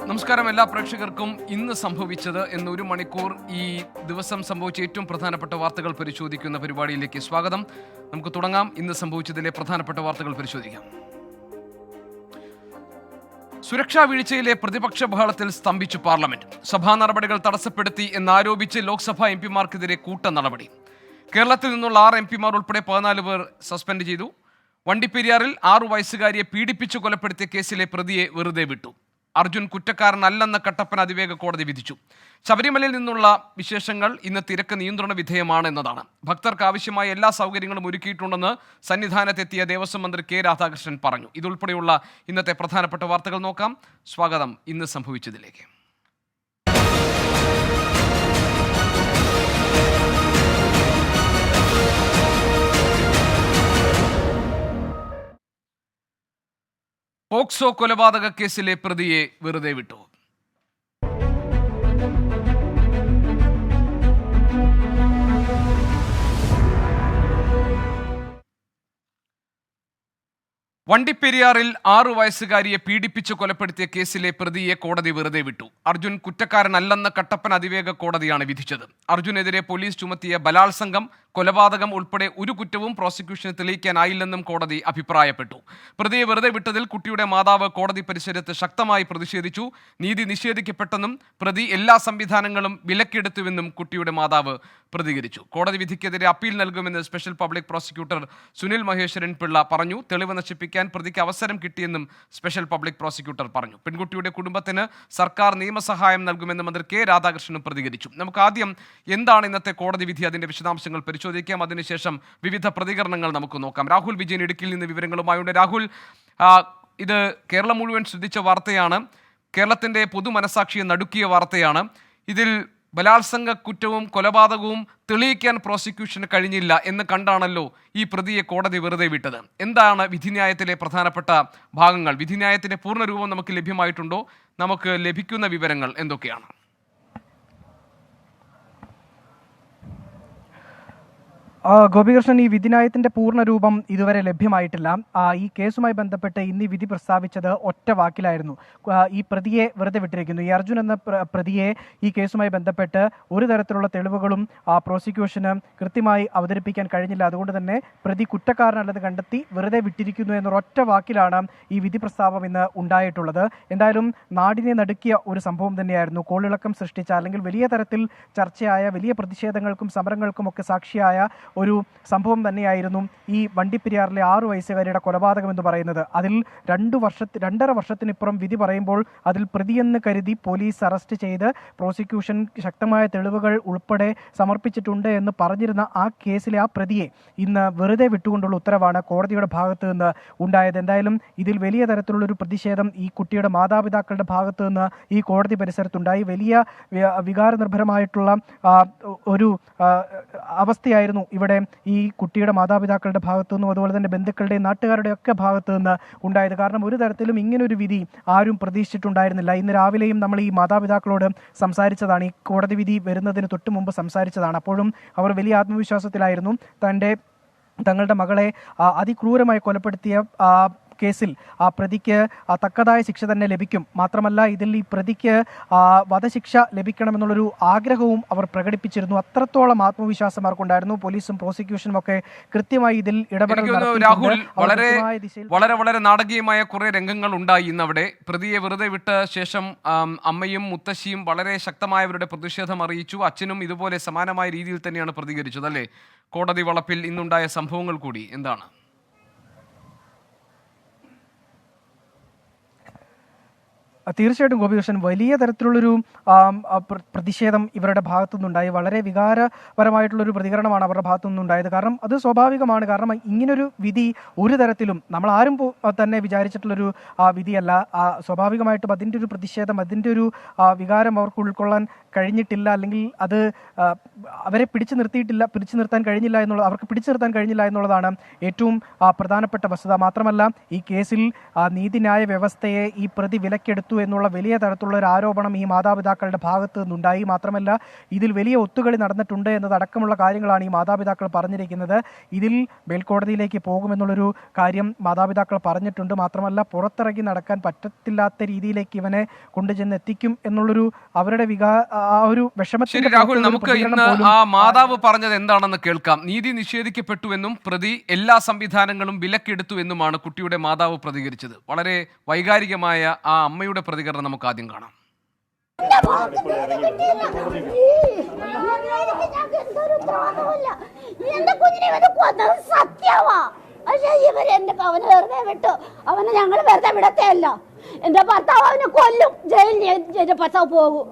നമസ്കാരം എല്ലാ പ്രേക്ഷകർക്കും. ഇന്ന് സംഭവിച്ചത് എന്ന ഒരു മണിക്കൂർ ഈ ദിവസം സംഭവിച്ച ഏറ്റവും പ്രധാനപ്പെട്ട വാർത്തകൾ പരിശോധിക്കുന്ന പരിപാടിയിലേക്ക് സ്വാഗതം. നമുക്ക് തുടങ്ങാം. ഇന്ന് സംഭവിച്ചതിലെ പ്രധാനപ്പെട്ട വാർത്തകൾ പരിശോധിക്കാം. സുരക്ഷാ വീഴ്ചയിലെ പ്രതിപക്ഷ ബഹളത്തിൽ സ്തംഭിച്ചു പാർലമെന്റ്. സഭാ നടപടികൾ തടസ്സപ്പെടുത്തി എന്നാരോപിച്ച് ലോക്സഭാ എംപിമാർക്കെതിരെ കൂട്ട നടപടി. കേരളത്തിൽ നിന്നുള്ള 6 എംപിമാർ ഉൾപ്പെടെ 14 പേർ സസ്പെൻഡ് ചെയ്തു. വണ്ടിപ്പെരിയാറിൽ 6 വയസ്സുകാരിയെ പീഡിപ്പിച്ചു കൊലപ്പെടുത്തിയ കേസിലെ പ്രതിയെ വെറുതെ വിട്ടു. അർജുൻ കുറ്റക്കാരനല്ലെന്ന കട്ടപ്പന അതിവേഗ കോടതി വിധിച്ചു. ശബരിമലയിൽ നിന്നുള്ള വിശേഷങ്ങൾ ഇന്ന് തിരക്ക് നിയന്ത്രണ വിധേയമാണ് എന്നതാണ്. ഭക്തർക്ക് ആവശ്യമായ എല്ലാ സൗകര്യങ്ങളും ഒരുക്കിയിട്ടുണ്ടെന്ന് സന്നിധാനത്തെത്തിയ ദേവസ്വം മന്ത്രി കെ രാധാകൃഷ്ണൻ പറഞ്ഞു. ഇതുൾപ്പെടെയുള്ള ഇന്നത്തെ പ്രധാനപ്പെട്ട വാർത്തകൾ നോക്കാം. സ്വാഗതം ഇന്ന് സംഭവിച്ചതിലേക്ക്. പോക്സോ കൊലപാതക കേസിലെ പ്രതിയെ വെറുതെ വിട്ടു. വണ്ടിപ്പെരിയാറിൽ 6 വയസ്സുകാരിയെ പീഡിപ്പിച്ച് കൊലപ്പെടുത്തിയ കേസിലെ പ്രതിയെ കോടതി വെറുതെ വിട്ടു. അർജുൻ കുറ്റക്കാരനല്ലെന്ന് കട്ടപ്പന അതിവേഗ കോടതിയാണ് വിധിച്ചത്. അർജുനെതിരെ പോലീസ് ചുമത്തിയ ബലാത്സംഗം, കൊലപാതകം ഉൾപ്പെടെ ഒരു കുറ്റവും പ്രോസിക്യൂഷന് തെളിയിക്കാനായില്ലെന്നും കോടതി അഭിപ്രായപ്പെട്ടു. പ്രതിയെ വെറുതെ വിട്ടതിൽ കുട്ടിയുടെ മാതാവ് കോടതി പരിസരത്ത് ശക്തമായി പ്രതിഷേധിച്ചു. നീതി നിഷേധിക്കപ്പെട്ടെന്നും പ്രതി എല്ലാ സംവിധാനങ്ങളും വിലക്കെടുത്തുവെന്നും കുട്ടിയുടെ മാതാവ് പ്രതികരിച്ചു. കോടതി വിധിക്കെതിരെ അപ്പീൽ നൽകുമെന്ന് special public prosecutor Sunil Maheshwaran Pillai പറഞ്ഞു. തെളിവ് നശിപ്പിക്കാൻ പ്രതിക്ക് അവസരം കിട്ടിയെന്നും സ്പെഷ്യൽ പബ്ലിക് പ്രോസിക്യൂട്ടർ പറഞ്ഞു. പെൺകുട്ടിയുടെ കുടുംബത്തിന് സർക്കാർ നിയമസഹായം നൽകുമെന്ന് മന്ത്രി കെ രാധാകൃഷ്ണനും പ്രതികരിച്ചു. നമുക്ക് ആദ്യം എന്താണ് ഇന്നത്തെ കോടതി വിധി, അതിന്റെ വിശദാംശങ്ങൾ പരിശോധിക്കാം. അതിനുശേഷം വിവിധ പ്രതികരണങ്ങൾ നമുക്ക് നോക്കാം. രാഹുൽ വിജയൻ ഇടുക്കിയിൽ നിന്ന് വിവരങ്ങളുമായുണ്ട്. രാഹുൽ, ഇത് കേരളം മുഴുവൻ ശ്രദ്ധിച്ച വാർത്തയാണ്. കേരളത്തിന്റെ പൊതുമനസാക്ഷിയെ നടുക്കിയ വാർത്തയാണ്. ഇതിൽ ബലാത്സംഗ കുറ്റവും കൊലപാതകവും തെളിയിക്കാൻ പ്രോസിക്യൂഷന് കഴിഞ്ഞില്ല എന്ന് കണ്ടാണല്ലോ ഈ പ്രതിയെ കോടതി വെറുതെ വിട്ടത്. എന്താണ് വിധിന്യായത്തിലെ പ്രധാനപ്പെട്ട ഭാഗങ്ങൾ? വിധിന്യായത്തിന്റെ പൂർണ്ണരൂപം നമുക്ക് ലഭ്യമായിട്ടുണ്ടോ? നമുക്ക് ലഭിക്കുന്ന വിവരങ്ങൾ എന്തൊക്കെയാണ്? ഗോപികൃഷ്ണൻ, ഈ വിധിന്യായത്തിന്റെ പൂർണ്ണ രൂപം ഇതുവരെ ലഭ്യമായിട്ടില്ല. ഈ കേസുമായി ബന്ധപ്പെട്ട് ഇന്ന് വിധി പ്രസ്താവിച്ചത് ഒറ്റ വാക്കിലായിരുന്നു. ഈ പ്രതിയെ വെറുതെ വിട്ടിരിക്കുന്നു. ഈ അർജുൻ എന്ന പ്രതിയെ ഈ കേസുമായി ബന്ധപ്പെട്ട് ഒരു തരത്തിലുള്ള തെളിവുകളും പ്രോസിക്യൂഷന് കൃത്യമായി അവതരിപ്പിക്കാൻ കഴിഞ്ഞില്ല. അതുകൊണ്ട് തന്നെ പ്രതി കുറ്റക്കാരനല്ലെന്ന് കണ്ടെത്തി വെറുതെ വിട്ടിരിക്കുന്നു എന്നൊരൊറ്റ വാക്കിലാണ് ഈ വിധി പ്രസ്താവം ഇന്ന് ഉണ്ടായിട്ടുള്ളത്. എന്തായാലും നാടിനെ നടുക്കിയ ഒരു സംഭവം തന്നെയായിരുന്നു. കോളിളക്കം സൃഷ്ടിച്ച, അല്ലെങ്കിൽ വലിയ തരത്തിൽ ചർച്ചയായ, വലിയ പ്രതിഷേധങ്ങൾക്കും സമരങ്ങൾക്കും ഒക്കെ സാക്ഷിയായ ഒരു സംഭവം തന്നെയായിരുന്നു ഈ വണ്ടിപ്പെരിയാറിലെ 6 വയസ്സുകാരിയുടെ കൊലപാതകം എന്ന് പറയുന്നത്. അതിൽ 2.5 വർഷത്തിനിപ്പുറം വിധി പറയുമ്പോൾ അതിൽ പ്രതിയെന്ന് കരുതി പോലീസ് അറസ്റ്റ് ചെയ്ത് പ്രോസിക്യൂഷൻ ശക്തമായ തെളിവുകൾ ഉൾപ്പെടെ സമർപ്പിച്ചിട്ടുണ്ട് എന്ന് പറഞ്ഞിരുന്ന ആ കേസിലെ ആ പ്രതിയെ ഇന്ന് വെറുതെ വിട്ടുകൊണ്ടുള്ള ഉത്തരവാണ് കോടതിയുടെ ഭാഗത്ത് നിന്ന് ഉണ്ടായത്. എന്തായാലും ഇതിൽ വലിയ തരത്തിലുള്ളൊരു പ്രതിഷേധം ഈ കുട്ടിയുടെ മാതാപിതാക്കളുടെ ഭാഗത്ത് നിന്ന് ഈ കോടതി പരിസരത്തുണ്ടായി. വലിയ വികാരനിർഭരമായിട്ടുള്ള ഒരു അവസ്ഥയായിരുന്നു ഇവിടെ ഈ കുട്ടിയുടെ മാതാപിതാക്കളുടെ ഭാഗത്തു നിന്നും അതുപോലെ തന്നെ ബന്ധുക്കളുടെയും നാട്ടുകാരുടെ ഒക്കെ ഭാഗത്തു നിന്ന് ഉണ്ടായത്. കാരണം ഒരു തരത്തിലും ഇങ്ങനൊരു വിധി ആരും പ്രതീക്ഷിച്ചിട്ടുണ്ടായിരുന്നില്ല. ഇന്ന് രാവിലെയും നമ്മൾ ഈ മാതാപിതാക്കളോട് സംസാരിച്ചതാണ്, ഈ കോടതി വിധി വരുന്നതിന് തൊട്ട് മുമ്പ് സംസാരിച്ചതാണ്. അപ്പോഴും അവർ വലിയ ആത്മവിശ്വാസത്തിലായിരുന്നു. തങ്ങളുടെ മകളെ അതിക്രൂരമായി കൊലപ്പെടുത്തിയ കേസിൽ ആ പ്രതിക്ക് തക്കതായ ശിക്ഷ തന്നെ ലഭിക്കും. മാത്രമല്ല ഇതിൽ ഈ പ്രതിക്ക് വധശിക്ഷ ലഭിക്കണമെന്നുള്ളൊരു ആഗ്രഹവും അവർ പ്രകടിപ്പിച്ചിരുന്നു. അത്രത്തോളം ആത്മവിശ്വാസം അവർക്കുണ്ടായിരുന്നു. പോലീസും പ്രോസിക്യൂഷനും ഒക്കെ കൃത്യമായി ഇതിൽ ഇടപെടൽ. രാഹുൽ, വളരെ വളരെ നാടകീയമായ കുറെ രംഗങ്ങൾ ഉണ്ടായി ഇന്നവിടെ. പ്രതിയെ വെറുതെ വിട്ട ശേഷം അമ്മയും മുത്തശ്ശിയും വളരെ ശക്തമായവരുടെ പ്രതിഷേധം അറിയിച്ചു. അച്ഛനും ഇതുപോലെ സമാനമായ രീതിയിൽ തന്നെയാണ് പ്രതികരിച്ചത്, അല്ലേ? കോടതി വളപ്പിൽ ഇന്നുണ്ടായ സംഭവങ്ങൾ കൂടി എന്താണ്? തീർച്ചയായിട്ടും ഗോപികൃഷ്ണൻ, വലിയ തരത്തിലുള്ളൊരു പ്രതിഷേധം ഇവരുടെ ഭാഗത്തുനിന്നുണ്ടായി. വളരെ വികാരപരമായിട്ടുള്ളൊരു പ്രതികരണമാണ് അവരുടെ ഭാഗത്തുനിന്നുണ്ടായത്. കാരണം അത് സ്വാഭാവികമാണ്. കാരണം ഇങ്ങനൊരു വിധി ഒരു തരത്തിലും നമ്മൾ ആരും തന്നെ വിചാരിച്ചിട്ടുള്ളൊരു വിധിയല്ല. സ്വാഭാവികമായിട്ടും അതിൻ്റെ ഒരു പ്രതിഷേധം, അതിൻ്റെ ഒരു വികാരം അവർക്ക് ഉൾക്കൊള്ളാൻ കഴിഞ്ഞിട്ടില്ല, അല്ലെങ്കിൽ അത് അവരെ പിടിച്ചു നിർത്താൻ കഴിഞ്ഞില്ല എന്നുള്ളതാണ് ഏറ്റവും പ്രധാനപ്പെട്ട വസ്തുത. മാത്രമല്ല ഈ കേസിൽ നീതിന്യായ വ്യവസ്ഥയെ ഈ പ്രതി വിലക്കെടുത്തു എന്നുള്ള വലിയ തരത്തിലുള്ള ഒരു ആരോപണം ഈ മാതാപിതാക്കളുടെ ഭാഗത്ത് നിന്നുണ്ടായി. മാത്രമല്ല ഇതിൽ വലിയ ഒത്തുകളി നടന്നിട്ടുണ്ട് എന്നതടക്കമുള്ള കാര്യങ്ങളാണ് ഈ മാതാപിതാക്കൾ പറഞ്ഞിരിക്കുന്നത്. ഇതിൽ മേൽക്കോടതിയിലേക്ക് പോകുമെന്നുള്ളൊരു കാര്യം മാതാപിതാക്കൾ പറഞ്ഞിട്ടുണ്ട്. മാത്രമല്ല പുറത്തിറങ്ങി നടക്കാൻ പറ്റത്തില്ലാത്ത രീതിയിലേക്ക് ഇവനെ കൊണ്ടുചെന്ന് എത്തിക്കും എന്നുള്ളൊരു അവരുടെ ആ ഒരു വിഷമത്തിൽ. രാഹുൽ, നമുക്ക് ഇന്ന് ആ മാതാവ് പറഞ്ഞത് എന്താണെന്ന് കേൾക്കാം. നീതി നിഷേധിക്കപ്പെട്ടുവെന്നും പ്രതി എല്ലാ സംവിധാനങ്ങളും വിലക്കെടുത്തു എന്നുമാണ് കുട്ടിയുടെ മാതാവ് പ്രതികരിച്ചത്. വളരെ വൈകാരികമായ ആ അമ്മയുടെ പ്രതികരണം നമുക്ക് ആദ്യം കാണാം. പക്ഷേ ഇവര് അവനെ വെറുതെ വിട്ടു. അവനെ ഞങ്ങൾ വെറുതെ വിടത്തേയല്ല. എന്റെ ഭർത്താവ് അവനെ കൊല്ലും, ജയിലിൽ ഭർത്താവ് പോകും.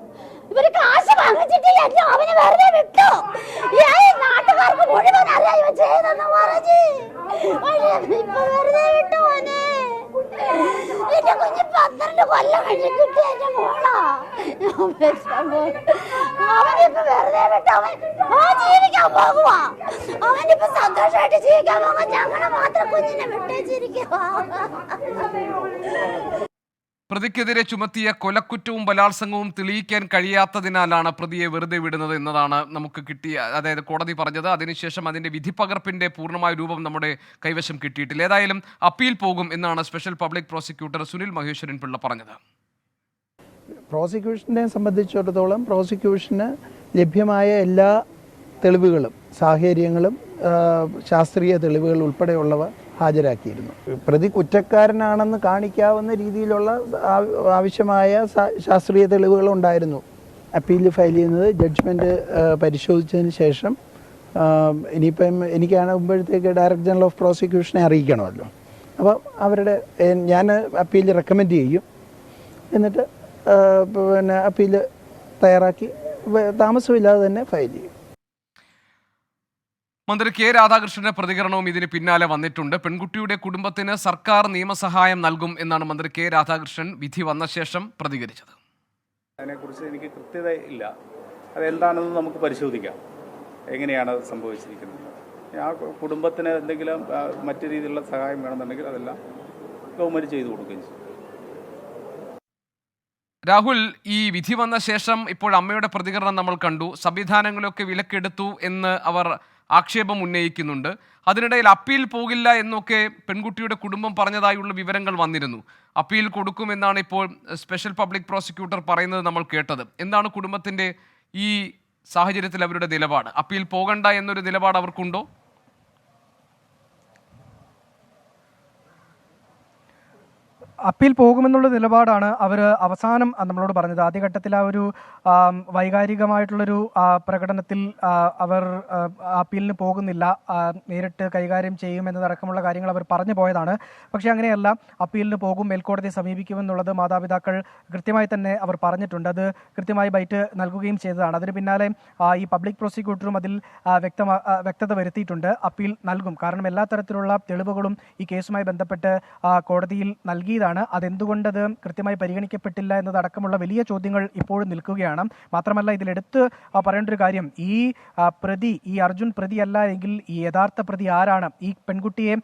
ഇവര് കാശ് വാങ്ങിച്ചിട്ടില്ല, അവനെ വെറുതെ വിട്ടു. നാട്ടുകാർക്ക് മുഴുവൻ അറിയാം ഇവൻ ചെയ്തെന്ന് പറഞ്ഞ്. ഇപ്പൊ വെറുതെ വിട്ടു അവനെ. എന്റെ കുഞ്ഞ് 12 കൊല്ലം കഴിഞ്ഞ് കിട്ടിയ എന്റെ മോളാ. അവനിപ്പോ വെറുതെ വിട്ടു. അവൻ ജീവിക്കാൻ പോകുവാ. അവനിപ്പോ സന്തോഷമായിട്ട് ജീവിക്കാൻ പോകാൻ ഞങ്ങളെ മാത്രം കുഞ്ഞിനെ വിട്ടേച്ചിരിക്കുവാ. പ്രതിക്കെതിരെ ചുമത്തിയ കൊലക്കുറ്റവും ബലാത്സംഗവും തെളിയിക്കാൻ കഴിയാത്തതിനാലാണ് പ്രതിയെ വെറുതെ വിടുന്നത് എന്നതാണ് നമുക്ക് കിട്ടിയ, അതായത് കോടതി പറഞ്ഞത്. അതിനുശേഷം അതിന്റെ വിധിപ്പകർപ്പിന്റെ പൂർണ്ണമായ രൂപം നമ്മുടെ കൈവശം കിട്ടിയിട്ടില്ല. ഏതായാലും അപ്പീൽ പോകും എന്നാണ് special public prosecutor Sunil Maheshwaran Pillai പറഞ്ഞത്. പ്രോസിക്യൂഷനെ സംബന്ധിച്ചിടത്തോളം പ്രോസിക്യൂഷന് ലഭ്യമായ എല്ലാ തെളിവുകളും സാഹചര്യങ്ങളും ശാസ്ത്രീയ തെളിവുകൾ ഉൾപ്പെടെയുള്ളവ ഹാജരാക്കിയിരുന്നു. പ്രതി കുറ്റക്കാരനാണെന്ന് കാണിക്കാവുന്ന രീതിയിലുള്ള ആവശ്യമായ ശാസ്ത്രീയ തെളിവുകൾ ഉണ്ടായിരുന്നു. അപ്പീൽ ഫയൽ ചെയ്യുന്നത് ജഡ്ജ്മെൻറ്റ് പരിശോധിച്ചതിന് ശേഷം ഇനിയിപ്പം എനിക്കാകുമ്പോഴത്തേക്ക് ഡയറക്ടർ ജനറൽ ഓഫ് പ്രോസിക്യൂഷനെ അറിയിക്കണമല്ലോ. അപ്പം ഞാൻ അപ്പീൽ റെക്കമെൻഡ് ചെയ്യും. എന്നിട്ട് അപ്പീൽ തയ്യാറാക്കി താമസമില്ലാതെ തന്നെ ഫയൽ ചെയ്യും. മന്ത്രി കെ രാധാകൃഷ്ണന്റെ പ്രതികരണവും ഇതിന് പിന്നാലെ വന്നിട്ടുണ്ട്. പെൺകുട്ടിയുടെ കുടുംബത്തിന് സർക്കാർ നിയമസഹായം നൽകും എന്നാണ് മന്ത്രി കെ രാധാകൃഷ്ണൻ വിധി വന്ന ശേഷം പ്രതികരിച്ചത്. അതിനെക്കുറിച്ച് എനിക്ക് കൃത്യത ഇല്ല. അതെന്താണെന്ന് നമുക്ക് പരിശോധിക്കാം, എങ്ങനെയാണ് സംഭവിച്ചിരിക്കുന്നത്. ആ കുടുംബത്തിന് എന്തെങ്കിലും മറ്റു രീതിയിലുള്ള സഹായം വേണമെന്നുണ്ടെങ്കിൽ അതെല്ലാം ഗവൺമെൻറ് ചെയ്തു കൊടുക്കുകയും ചെയ്യും. രാഹുൽ, ഈ വിധി വന്ന ശേഷം ഇപ്പോൾ അമ്മയുടെ പ്രതികരണം നമ്മൾ കണ്ടു. സംവിധാനങ്ങളൊക്കെ വിലക്കെടുത്തു എന്ന് അവർ ആക്ഷേപം ഉന്നയിക്കുന്നുണ്ട്. അതിനിടയിൽ അപ്പീൽ പോകില്ല എന്നൊക്കെ പെൺകുട്ടിയുടെ കുടുംബം പറഞ്ഞതായുള്ള വിവരങ്ങൾ വന്നിരുന്നു. അപ്പീൽ കൊടുക്കുമെന്നാണ് ഇപ്പോൾ സ്പെഷ്യൽ പബ്ലിക് പ്രോസിക്യൂട്ടർ പറയുന്നത് നമ്മൾ കേട്ടത്. എന്താണ് കുടുംബത്തിൻ്റെ ഈ സാഹചര്യത്തിൽ അവരുടെ നിലപാട്? അപ്പീൽ പോകണ്ട എന്നൊരു നിലപാട് അവർക്കുണ്ടോ? അപ്പീൽ പോകുമെന്നുള്ള നിലപാടാണ് അവർ അവസാനം നമ്മളോട് പറഞ്ഞത്. ആദ്യഘട്ടത്തിൽ ആ ഒരു വൈകാരികമായിട്ടുള്ളൊരു പ്രകടനത്തിൽ അവർ അപ്പീലിന് പോകുന്നില്ല, നേരിട്ട് കൈകാര്യം ചെയ്യുമെന്നതടക്കമുള്ള കാര്യങ്ങൾ അവർ പറഞ്ഞു പോയതാണ്. പക്ഷേ അങ്ങനെയല്ല, അപ്പീലിന് പോകും, മേൽക്കോടതിയെ സമീപിക്കുമെന്നുള്ളത് മാതാപിതാക്കൾ കൃത്യമായി തന്നെ അവർ പറഞ്ഞിട്ടുണ്ട്. അത് കൃത്യമായി ബൈറ്റ് നൽകുകയും ചെയ്തതാണ്. അതിന് പിന്നാലെ ഈ പബ്ലിക് പ്രോസിക്യൂട്ടറും അതിൽ വ്യക്തത വരുത്തിയിട്ടുണ്ട്. അപ്പീൽ നൽകും, കാരണം എല്ലാ തരത്തിലുള്ള തെളിവുകളും ഈ കേസുമായി ബന്ധപ്പെട്ട് കോടതിയിൽ നൽകിയതാണ്. അതെന്തുകൊണ്ടത് കൃത്യമായി പരിഗണിക്കപ്പെട്ടില്ല എന്നതടക്കമുള്ള വലിയ ചോദ്യങ്ങൾ ഇപ്പോഴും നിൽക്കുകയാണ്. മാത്രമല്ല, ഇതിലെടുത്ത് പറയേണ്ട ഒരു കാര്യം, ഈ അർജുൻ പ്രതിയല്ല എങ്കിൽ ഈ യഥാർത്ഥ പ്രതി ആരാണ്? ഈ പെൺകുട്ടിയെ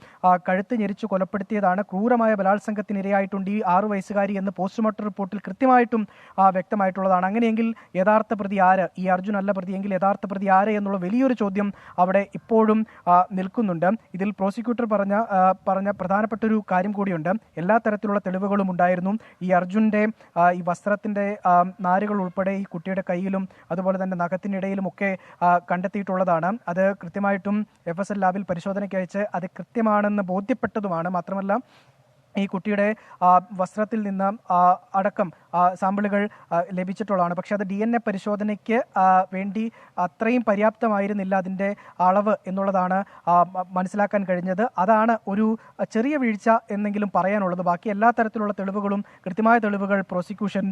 കഴുത്ത് ഞെരിച്ചു കൊലപ്പെടുത്തിയതാണ്, ക്രൂരമായ ബലാത്സംഗത്തിനിരയായിട്ടുണ്ട് ഈ 6 വയസ്സുകാരി എന്ന് പോസ്റ്റ്മോർട്ടം റിപ്പോർട്ടിൽ കൃത്യമായിട്ടും വ്യക്തമായിട്ടുള്ളതാണ്. അങ്ങനെയെങ്കിൽ യഥാർത്ഥ പ്രതി ആര്? ഈ അർജുൻ അല്ല പ്രതിയെങ്കിൽ യഥാർത്ഥ പ്രതി ആര് എന്നുള്ള വലിയൊരു ചോദ്യം അവിടെ ഇപ്പോഴും നിൽക്കുന്നുണ്ട്. ഇതിൽ പ്രോസിക്യൂട്ടർ പറഞ്ഞ പ്രധാനപ്പെട്ട ഒരു കാര്യം കൂടിയുണ്ട്. എല്ലാ തരത്തിലുള്ള തെളിവുകളും ഉണ്ടായിരുന്നു. ഈ അർജുൻ്റെ ഈ വസ്ത്രത്തിൻ്റെ നാരുകൾ ഉൾപ്പെടെ ഈ കുട്ടിയുടെ കയ്യിലും അതുപോലെ തന്നെ നഖത്തിനിടയിലും ഒക്കെ കണ്ടെത്തിയിട്ടുള്ളതാണ്. അത് കൃത്യമായിട്ടും FSL ലാബിൽ പരിശോധനയ്ക്ക് അയച്ച് അത് കൃത്യമാണെന്ന് ബോധ്യപ്പെട്ടതുമാണ്. മാത്രമല്ല, ഈ കുട്ടിയുടെ വസ്ത്രത്തിൽ നിന്ന് അടക്കം സാമ്പിളുകൾ ലഭിച്ചിട്ടുള്ളതാണ്. പക്ഷേ അത് DNA പരിശോധനയ്ക്ക് വേണ്ടി അത്രയും പര്യാപ്തമായിരുന്നില്ല അതിൻ്റെ അളവ് എന്നുള്ളതാണ് മനസ്സിലാക്കാൻ കഴിഞ്ഞത്. അതാണ് ഒരു ചെറിയ വീഴ്ച എന്നെങ്കിലും പറയാനുള്ളത്. ബാക്കി എല്ലാ തരത്തിലുള്ള തെളിവുകളും കൃത്യമായ തെളിവുകൾ പ്രോസിക്യൂഷൻ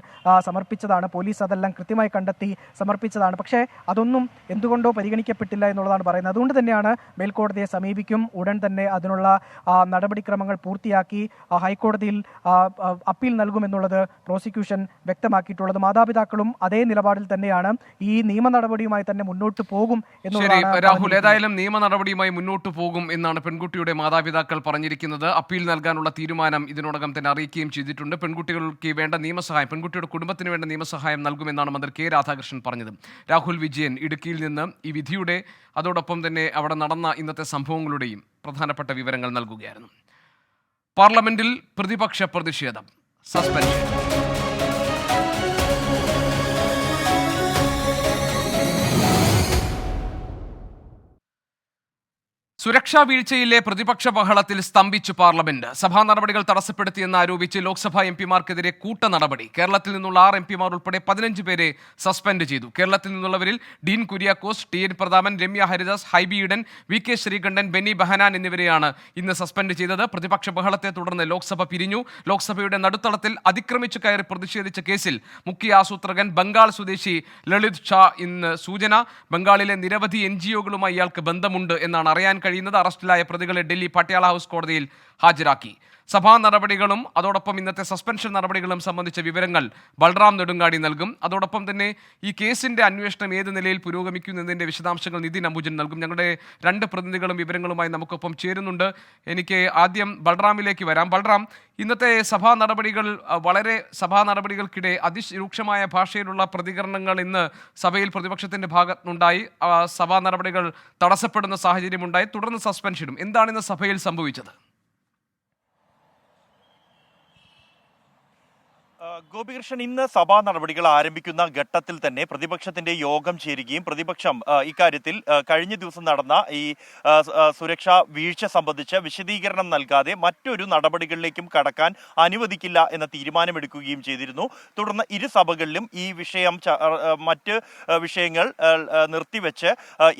സമർപ്പിച്ചതാണ്. പോലീസ് അതെല്ലാം കൃത്യമായി കണ്ടെത്തി സമർപ്പിച്ചതാണ്. പക്ഷേ അതൊന്നും എന്തുകൊണ്ടോ പരിഗണിക്കപ്പെട്ടില്ല എന്നുള്ളതാണ് പറയുന്നത്. അതുകൊണ്ട് തന്നെയാണ് മേൽക്കോടതിയെ സമീപിക്കും, ഉടൻ തന്നെ അതിനുള്ള നടപടിക്രമങ്ങൾ പൂർത്തിയാക്കി ഹൈക്കോടതിയിൽ അപ്പീൽ നൽകുമെന്നുള്ളത് പ്രോസിക്യൂഷൻ കമ്മീഷൻ വ്യക്തമാക്കിയിട്ടുള്ളത്. മാതാപിതാക്കളും അതേ നിലപാടിൽ തന്നെയാണ്, ഈ നിയമ നടപടിയുമായി തന്നെ മുന്നോട്ട് പോകും ശരി എന്നുള്ളതാണ്. രാഹുൽ, ഏതായാലും നിയമ നടപടിയുമായി മുന്നോട്ട് പോകും എന്നാണ് പെൺകുട്ടിയുടെ മാതാപിതാക്കൾ പറഞ്ഞിരിക്കുന്നത്. അപ്പീൽ നൽകാനുള്ള തീരുമാനം ഇതിനോടകം തന്നെ അറിയിക്കുകയും ചെയ്തിട്ടുണ്ട്. പെൺകുട്ടികൾക്ക് വേണ്ട നിയമസഹായം, പെൺകുട്ടിയുടെ കുടുംബത്തിന് വേണ്ട നിയമസഹായം നൽകുമെന്നാണ് മന്ത്രി കെ രാധാകൃഷ്ണൻ പറഞ്ഞത്. രാഹുൽ വിജയൻ ഇടുക്കിയിൽ നിന്ന് ഈ വിധിയുടെ അതോടൊപ്പം തന്നെ അവിടെ നടന്ന ഇന്നത്തെ സംഭവങ്ങളുടെയും പ്രധാനപ്പെട്ട വിവരങ്ങൾ നൽകുകയായിരുന്നു. പാർലമെന്റിൽ പ്രതിപക്ഷ പ്രതിഷേധം, സസ്പെൻഷൻ. സുരക്ഷാ വീഴ്ചയിലെ പ്രതിപക്ഷ ബഹളത്തിൽ സ്തംഭിച്ചു പാർലമെന്റ്. സഭാ നടപടികൾ തടസ്സപ്പെടുത്തിയെന്ന് ആരോപിച്ച് ലോക്സഭാ എംപിമാർക്കെതിരെ കൂട്ട നടപടി. കേരളത്തിൽ നിന്നുള്ള 6 എംപിമാർ ഉൾപ്പെടെ 15 പേരെ സസ്പെൻഡ് ചെയ്തു. കേരളത്തിൽ നിന്നുള്ളവരിൽ ഡീൻ കുര്യാക്കോസ്, ടി.എൻ. പ്രതാപൻ, രമ്യ ഹരിദാസ്, ഹൈബി ഈഡൻ, വി.കെ. ശ്രീകണ്ഠൻ, ബെന്നി ബെഹനാൻ എന്നിവരെയാണ് ഇന്ന് സസ്പെൻഡ് ചെയ്തത്. പ്രതിപക്ഷ ബഹളത്തെ തുടർന്ന് ലോക്സഭ പിരിഞ്ഞു. ലോക്സഭയുടെ നടുത്തളത്തിൽ അതിക്രമിച്ചു കയറി പ്രതിഷേധിച്ച കേസിൽ മുഖ്യ ആസൂത്രകൻ ബംഗാൾ സ്വദേശി ലളിത് ഷാ ഇന്ന് സൂചന. ബംഗാളിലെ നിരവധി NGO-കളുമായി ഇയാൾക്ക് ബന്ധമുണ്ട് എന്നാണ് അറിയാൻ കഴിയുന്നത്. അറസ്റ്റിലായ പ്രതികളെ ഡൽഹി പട്യാല ഹൗസ് കോടതിയിൽ ഹാജരാക്കി. സഭാ നടപടികളും അതോടൊപ്പം ഇന്നത്തെ സസ്പെൻഷൻ നടപടികളും സംബന്ധിച്ച വിവരങ്ങൾ ബൽറാം നെടുങ്ങാടി നൽകും. അതോടൊപ്പം തന്നെ ഈ കേസിന്റെ അന്വേഷണം ഏത് നിലയിൽ പുരോഗമിക്കുന്നതിന്റെ വിശദാംശങ്ങൾ നിതിൻ അംബുജൻ നൽകും. ഞങ്ങളുടെ 2 പ്രതിനിധികളും വിവരങ്ങളുമായി നമുക്കൊപ്പം ചേരുന്നുണ്ട്. എനിക്ക് ആദ്യം ബൽറാമിലേക്ക് വരാം. ബൽറാം, ഇന്നത്തെ സഭാ നടപടികൾക്കിടെ അതിരൂക്ഷമായ ഭാഷയിലുള്ള പ്രതികരണങ്ങൾ ഇന്ന് സഭയിൽ പ്രതിപക്ഷത്തിന്റെ ഭാഗത്തുനിന്നുണ്ടായി. സഭാ നടപടികൾ തടസ്സപ്പെടുന്ന സാഹചര്യമുണ്ടായി, തുടർന്ന് സസ്പെൻഷനും. എന്താണ് ഇന്ന് സഭയിൽ സംഭവിച്ചത്? ഗോപികൃഷ്ണൻ, ഇന്ന് സഭാ നടപടികൾ ആരംഭിക്കുന്ന ഘട്ടത്തിൽ തന്നെ പ്രതിപക്ഷത്തിന്റെ യോഗം ചേരുകയും പ്രതിപക്ഷം ഇക്കാര്യത്തിൽ കഴിഞ്ഞ ദിവസം നടന്ന ഈ സുരക്ഷാ വീഴ്ച സംബന്ധിച്ച് വിശദീകരണം നൽകാതെ മറ്റൊരു നടപടികളിലേക്കും കടക്കാൻ അനുവദിക്കില്ല എന്ന തീരുമാനമെടുക്കുകയും ചെയ്തിരുന്നു. തുടർന്ന് ഇരു സഭകളിലും ഈ വിഷയം മറ്റ് വിഷയങ്ങൾ നിർത്തിവെച്ച്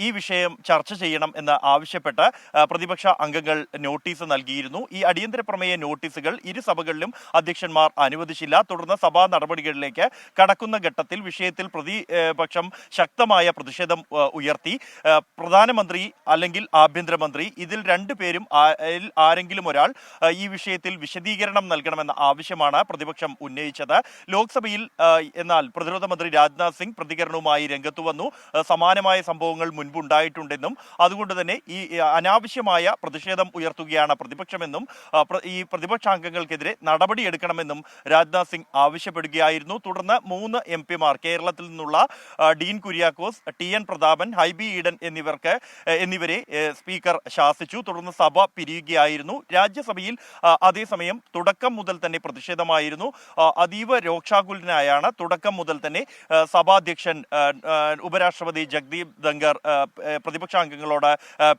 ഈ വിഷയം ചർച്ച ചെയ്യണം എന്ന് ആവശ്യപ്പെട്ട് പ്രതിപക്ഷ അംഗങ്ങൾ നോട്ടീസ് നൽകിയിരുന്നു. ഈ അടിയന്തര പ്രമേയ നോട്ടീസുകൾ ഇരു സഭകളിലും അധ്യക്ഷന്മാർ അനുവദിച്ചില്ല. തുടർന്ന് സഭാ നടപടികളിലേക്ക് കടക്കുന്ന ഘട്ടത്തിൽ വിഷയത്തിൽ പ്രതിപക്ഷം ശക്തമായ പ്രതിഷേധം ഉയർത്തി. പ്രധാനമന്ത്രി അല്ലെങ്കിൽ ആഭ്യന്തരമന്ത്രി, ഇതിൽ 2 പേരും ആരെങ്കിലും ഒരാൾ ഈ വിഷയത്തിൽ വിശദീകരണം നൽകണമെന്ന ആവശ്യമാണ് പ്രതിപക്ഷം ഉന്നയിച്ചത്. ലോക്സഭയിൽ എന്നാൽ പ്രതിരോധ മന്ത്രി രാജ്നാഥ് സിംഗ് പ്രതികരണവുമായി രംഗത്തു വന്നു. സമാനമായ സംഭവങ്ങൾ മുൻപുണ്ടായിട്ടുണ്ടെന്നും അതുകൊണ്ട് തന്നെ ഈ അനാവശ്യമായ പ്രതിഷേധം ഉയർത്തുകയാണ് പ്രതിപക്ഷമെന്നും ഈ പ്രതിപക്ഷാംഗങ്ങൾക്കെതിരെ നടപടിയെടുക്കണമെന്നും രാജ്നാഥ് സിംഗ് ആവശ്യപ്പെടുകയായിരുന്നു. തുടർന്ന് 3 എംപിമാർ കേരളത്തിൽ നിന്നുള്ള ഡീൻ കുര്യാക്കോസ്, ടി.എൻ. പ്രതാപൻ, ഹൈബി ഈഡൻ എന്നിവരെ സ്പീക്കർ ശാസിച്ചു. തുടർന്ന് സഭ പിരിയുകയായിരുന്നു. രാജ്യസഭയിൽ അതേസമയം തുടക്കം മുതൽ തന്നെ പ്രതിഷേധമായിരുന്നു. അതീവ രോക്ഷാകുലനായാണ് തുടക്കം മുതൽ തന്നെ സഭാധ്യക്ഷൻ ഉപരാഷ്ട്രപതി ജഗ്ദീപ് ധങ്കർ പ്രതിപക്ഷാംഗങ്ങളോട്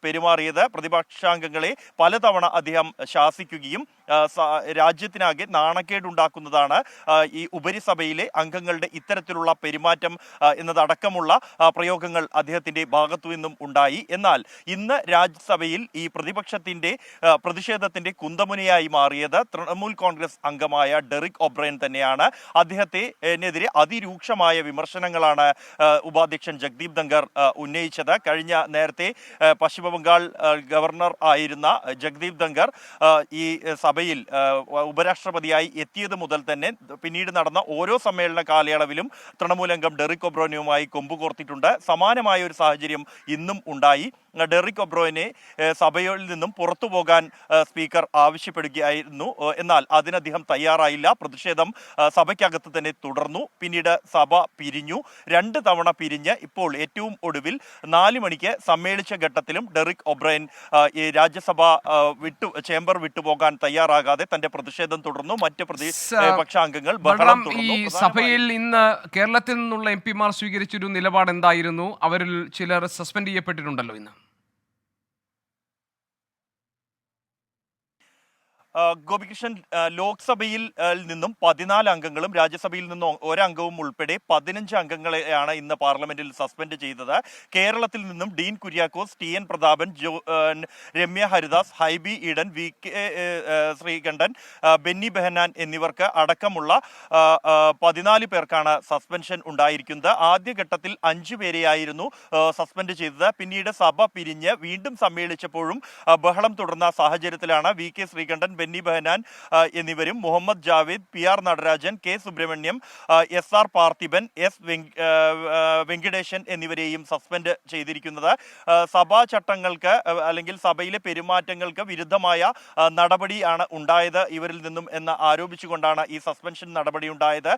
പെരുമാറിയത്. പ്രതിപക്ഷാംഗങ്ങളെ പലതവണ അദ്ദേഹം ശാസിക്കുകയും രാജ്യത്തിനാകെ നാണക്കേടുണ്ടാക്കുന്നതാണ് ഈ ഉപരിസഭയിലെ അംഗങ്ങളുടെ ഇത്തരത്തിലുള്ള പെരുമാറ്റം എന്നതടക്കമുള്ള പ്രയോഗങ്ങൾ അദ്ദേഹത്തിന്റെ ഭാഗത്തു നിന്നും ഉണ്ടായി. എന്നാൽ ഇന്ന് രാജ്യസഭയിൽ ഈ പ്രതിപക്ഷത്തിന്റെ പ്രതിഷേധത്തിന്റെ കുന്തമുനയായി മാറിയത് തൃണമൂൽ കോൺഗ്രസ് അംഗമായ ഡെറിക് ഒബ്രയൻ തന്നെയാണ്. അദ്ദേഹത്തിനെതിരെ അതിരൂക്ഷമായ വിമർശനങ്ങളാണ് ഉപാധ്യക്ഷൻ ജഗ്ദീപ് ധങ്കർ ഉന്നയിച്ചത്. നേരത്തെ പശ്ചിമബംഗാൾ ഗവർണർ ആയിരുന്ന ജഗ്ദീപ് ധങ്കർ ഈ സഭയിൽ ഉപരാഷ്ട്രപതിയായി എത്തിയത് മുതൽ തന്നെ പിന്നീട് നടന്ന ഓരോ സമ്മേളന കാലയളവിലും തൃണമൂൽ അംഗം ഡെറിക് ഒബ്രോനുമായി കൊമ്പുകോർത്തിട്ടുണ്ട്. സമാനമായ ഒരു സാഹചര്യം ഇന്നും ഉണ്ടായി. ഡെറിക് ഒബ്രോയിനെ സഭയിൽ നിന്നും പുറത്തു പോകാൻ സ്പീക്കർ ആവശ്യപ്പെടുകയായിരുന്നു. എന്നാൽ അതിന് അദ്ദേഹം തയ്യാറായില്ല. പ്രതിഷേധം സഭയ്ക്കകത്ത് തന്നെ തുടർന്നു. പിന്നീട് സഭ പിരിഞ്ഞു. 2 തവണ പിരിഞ്ഞ് ഇപ്പോൾ ഏറ്റവും ഒടുവിൽ 4 മണിക്ക് സമ്മേളിച്ച ഘട്ടത്തിലും ഡെറിക് ഒബ്രയൻ ഈ രാജ്യസഭ ചേംബർ വിട്ടുപോകാൻ തയ്യാറാകാതെ തന്റെ പ്രതിഷേധം തുടർന്നു. മറ്റ് പ്രതിപക്ഷാംഗങ്ങൾ ബഹളം തുടർന്നു. ഈ സഭയിൽ ഇന്ന് കേരളത്തിൽ നിന്നുള്ള എംപിമാർ സ്വീകരിച്ചൊരു നിലപാട് എന്തായിരുന്നു? അവരിൽ ചിലർ സസ്പെൻഡ് ചെയ്യപ്പെട്ടിട്ടുണ്ടല്ലോ ഇന്ന്. ഗോപികൃഷ്ണൻ, ലോക്സഭയിൽ നിന്നും 14 അംഗങ്ങളും രാജ്യസഭയിൽ നിന്നും 1 അംഗവും ഉൾപ്പെടെ 15 അംഗങ്ങളെയാണ് ഇന്ന് പാർലമെന്റിൽ സസ്പെൻഡ് ചെയ്തത്. കേരളത്തിൽ നിന്നും ഡീൻ കുര്യാക്കോസ്, ടി.എൻ. പ്രതാപൻ, രമ്യ ഹരിദാസ്, ഹൈബി ഈഡൻ, വി.കെ. ശ്രീകണ്ഠൻ, ബെന്നി ബെഹനാൻ എന്നിവർക്ക് അടക്കമുള്ള 14 പേർക്കാണ് സസ്പെൻഷൻ ഉണ്ടായിരിക്കുന്നത്. ആദ്യഘട്ടത്തിൽ 5 പേരെയായിരുന്നു സസ്പെൻഡ് ചെയ്തത്. പിന്നീട് സഭ പിരിഞ്ഞ് വീണ്ടും സമ്മേളിച്ചപ്പോഴും ബഹളം തുടർന്ന സാഹചര്യത്തിലാണ് വി.കെ. ശ്രീകണ്ഠൻ, ബെന്നി ബെഹനാൻ എന്നിവരും Muhammad Javed, PR Natarajan, K Subrahmanyam, SR Parthiban, S Venkatesan എന്നിവരെയും സസ്പെൻഡ് ചെയ്തിരിക്കുന്നത് സഭാ ചട്ടങ്ങൾക്ക് അല്ലെങ്കിൽ സഭയിലെ പെരുമാറ്റങ്ങൾക്ക് വിരുദ്ധമായ നടപടിയാണ് ഉണ്ടായത് ഇവരിൽ നിന്നും എന്ന് ആരോപിച്ചുകൊണ്ടാണ് ഈ സസ്പെൻഷൻ നടപടി ഉണ്ടായത്.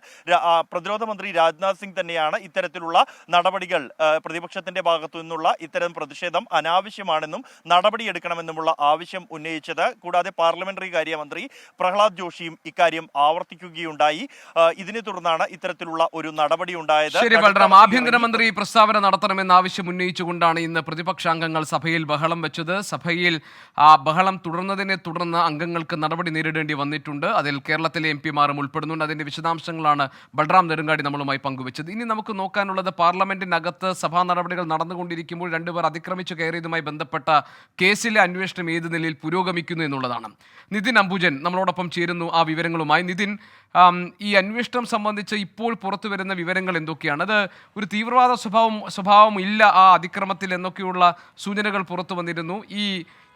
പ്രതിരോധ മന്ത്രി രാജ്നാഥ് സിംഗ് തന്നെയാണ് ഇത്തരത്തിലുള്ള നടപടികൾ പ്രതിപക്ഷത്തിന്റെ ഭാഗത്തു നിന്നുള്ള ഇത്തരം പ്രതിഷേധം അനാവശ്യമാണെന്നും നടപടിയെടുക്കണമെന്നുമുള്ള ആവശ്യം ഉന്നയിച്ചത്. കൂടാതെ പാർലമെന്ററി കാര്യമന്ത്രി പ്രഹ്ലാദ് ജോഷിയും ഇക്കാര്യം ആവർത്തിക്കുകയുണ്ടായി. ഇതിനെ തുടർന്നാണ് ഇത്തരത്തിലുള്ള ഒരു നടപടി ഉണ്ടായത്. ശരി ബൽറാം, ആഭ്യന്തരമന്ത്രി പ്രസ്താവന നടത്തണമെന്ന ആവശ്യം ഉന്നയിച്ചുകൊണ്ടാണ് ഇന്ന് പ്രതിപക്ഷാംഗങ്ങൾ സഭയിൽ ബഹളം വെച്ചത്. സഭയിൽ ആ ബഹളം തുടർന്നതിനെ തുടർന്ന് അംഗങ്ങൾക്ക് നടപടി നേരിടേണ്ടി വന്നിട്ടുണ്ട്. അതിൽ കേരളത്തിലെ MP-മാരും ഉൾപ്പെടുന്നുണ്ട്. അതിന്റെ വിശദാംശങ്ങളാണ് ബൽറാം നെടുങ്ങാടി നമ്മളുമായി പങ്കുവച്ചത്. ഇനി നമുക്ക് നോക്കാനുള്ളത് പാർലമെന്റിനകത്ത് സഭാ നടപടികൾ നടന്നുകൊണ്ടിരിക്കുമ്പോൾ രണ്ടുപേർ അതിക്രമിച്ചു കയറിയതുമായി ബന്ധപ്പെട്ട കേസിലെ അന്വേഷണം ഏത് നിലയിൽ പുരോഗമിക്കുന്നു എന്നുള്ളതാണ്. നിതിൻ അംബുജൻ നമ്മളോടൊപ്പം ചേരുന്നു ആ വിവരങ്ങളുമായി. നിതിൻ, ഈ അന്വേഷണം സംബന്ധിച്ച് ഇപ്പോൾ പുറത്തു വരുന്ന വിവരങ്ങൾ എന്തൊക്കെയാണ്? അത് ഒരു തീവ്രവാദ സ്വഭാവം ഇല്ല ആ അതിക്രമത്തിൽ എന്നൊക്കെയുള്ള സൂചനകൾ പുറത്തു വന്നിരുന്നു.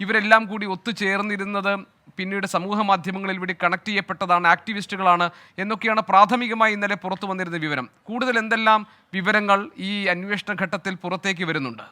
ഇവരെല്ലാം കൂടി ഒത്തുചേർന്നിരുന്നത് പിന്നീട് സമൂഹ മാധ്യമങ്ങളിൽ കൂടി കണക്ട് ചെയ്യപ്പെട്ടതാണ്, ആക്ടിവിസ്റ്റുകളാണ് എന്നൊക്കെയാണ് പ്രാഥമികമായി ഇന്നലെ പുറത്തു വന്നിരുന്ന വിവരം. കൂടുതൽ എന്തെല്ലാം വിവരങ്ങൾ ഈ അന്വേഷണ ഘട്ടത്തിൽ പുറത്തേക്ക് വരുന്നുണ്ട്?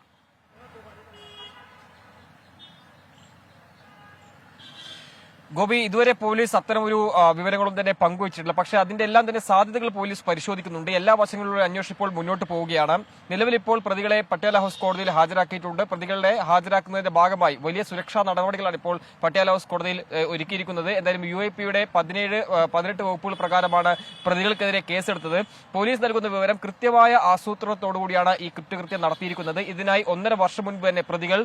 ഗോപി, ഇതുവരെ പോലീസ് അത്തരമൊരു വിവരങ്ങളും തന്നെ പങ്കുവച്ചിട്ടില്ല. പക്ഷേ അതിന്റെ എല്ലാം തന്നെ സാധ്യതകൾ പോലീസ് പരിശോധിക്കുന്നുണ്ട്. എല്ലാ വശങ്ങളിലുള്ള അന്വേഷണം ഇപ്പോൾ മുന്നോട്ട് പോവുകയാണ്. നിലവിൽ ഇപ്പോൾ പ്രതികളെ പട്യാല ഹൌസ് കോടതിയിൽ ഹാജരാക്കിയിട്ടുണ്ട്. പ്രതികളെ ഹാജരാക്കുന്നതിന്റെ ഭാഗമായി വലിയ സുരക്ഷാ നടപടികളാണ് ഇപ്പോൾ പട്യാല ഹൌസ് കോടതിയിൽ ഒരുക്കിയിരിക്കുന്നത്. എന്തായാലും UAP-യുടെ 18 വകുപ്പുകൾ പ്രകാരമാണ് പ്രതികൾക്കെതിരെ കേസെടുത്തത്. പോലീസ് നൽകുന്ന വിവരം കൃത്യമായ ആസൂത്രണത്തോടുകൂടിയാണ് ഈ കുറ്റകൃത്യം നടത്തിയിരിക്കുന്നത്. ഇതിനായി 1.5 വർഷം മുൻപ് തന്നെ പ്രതികൾ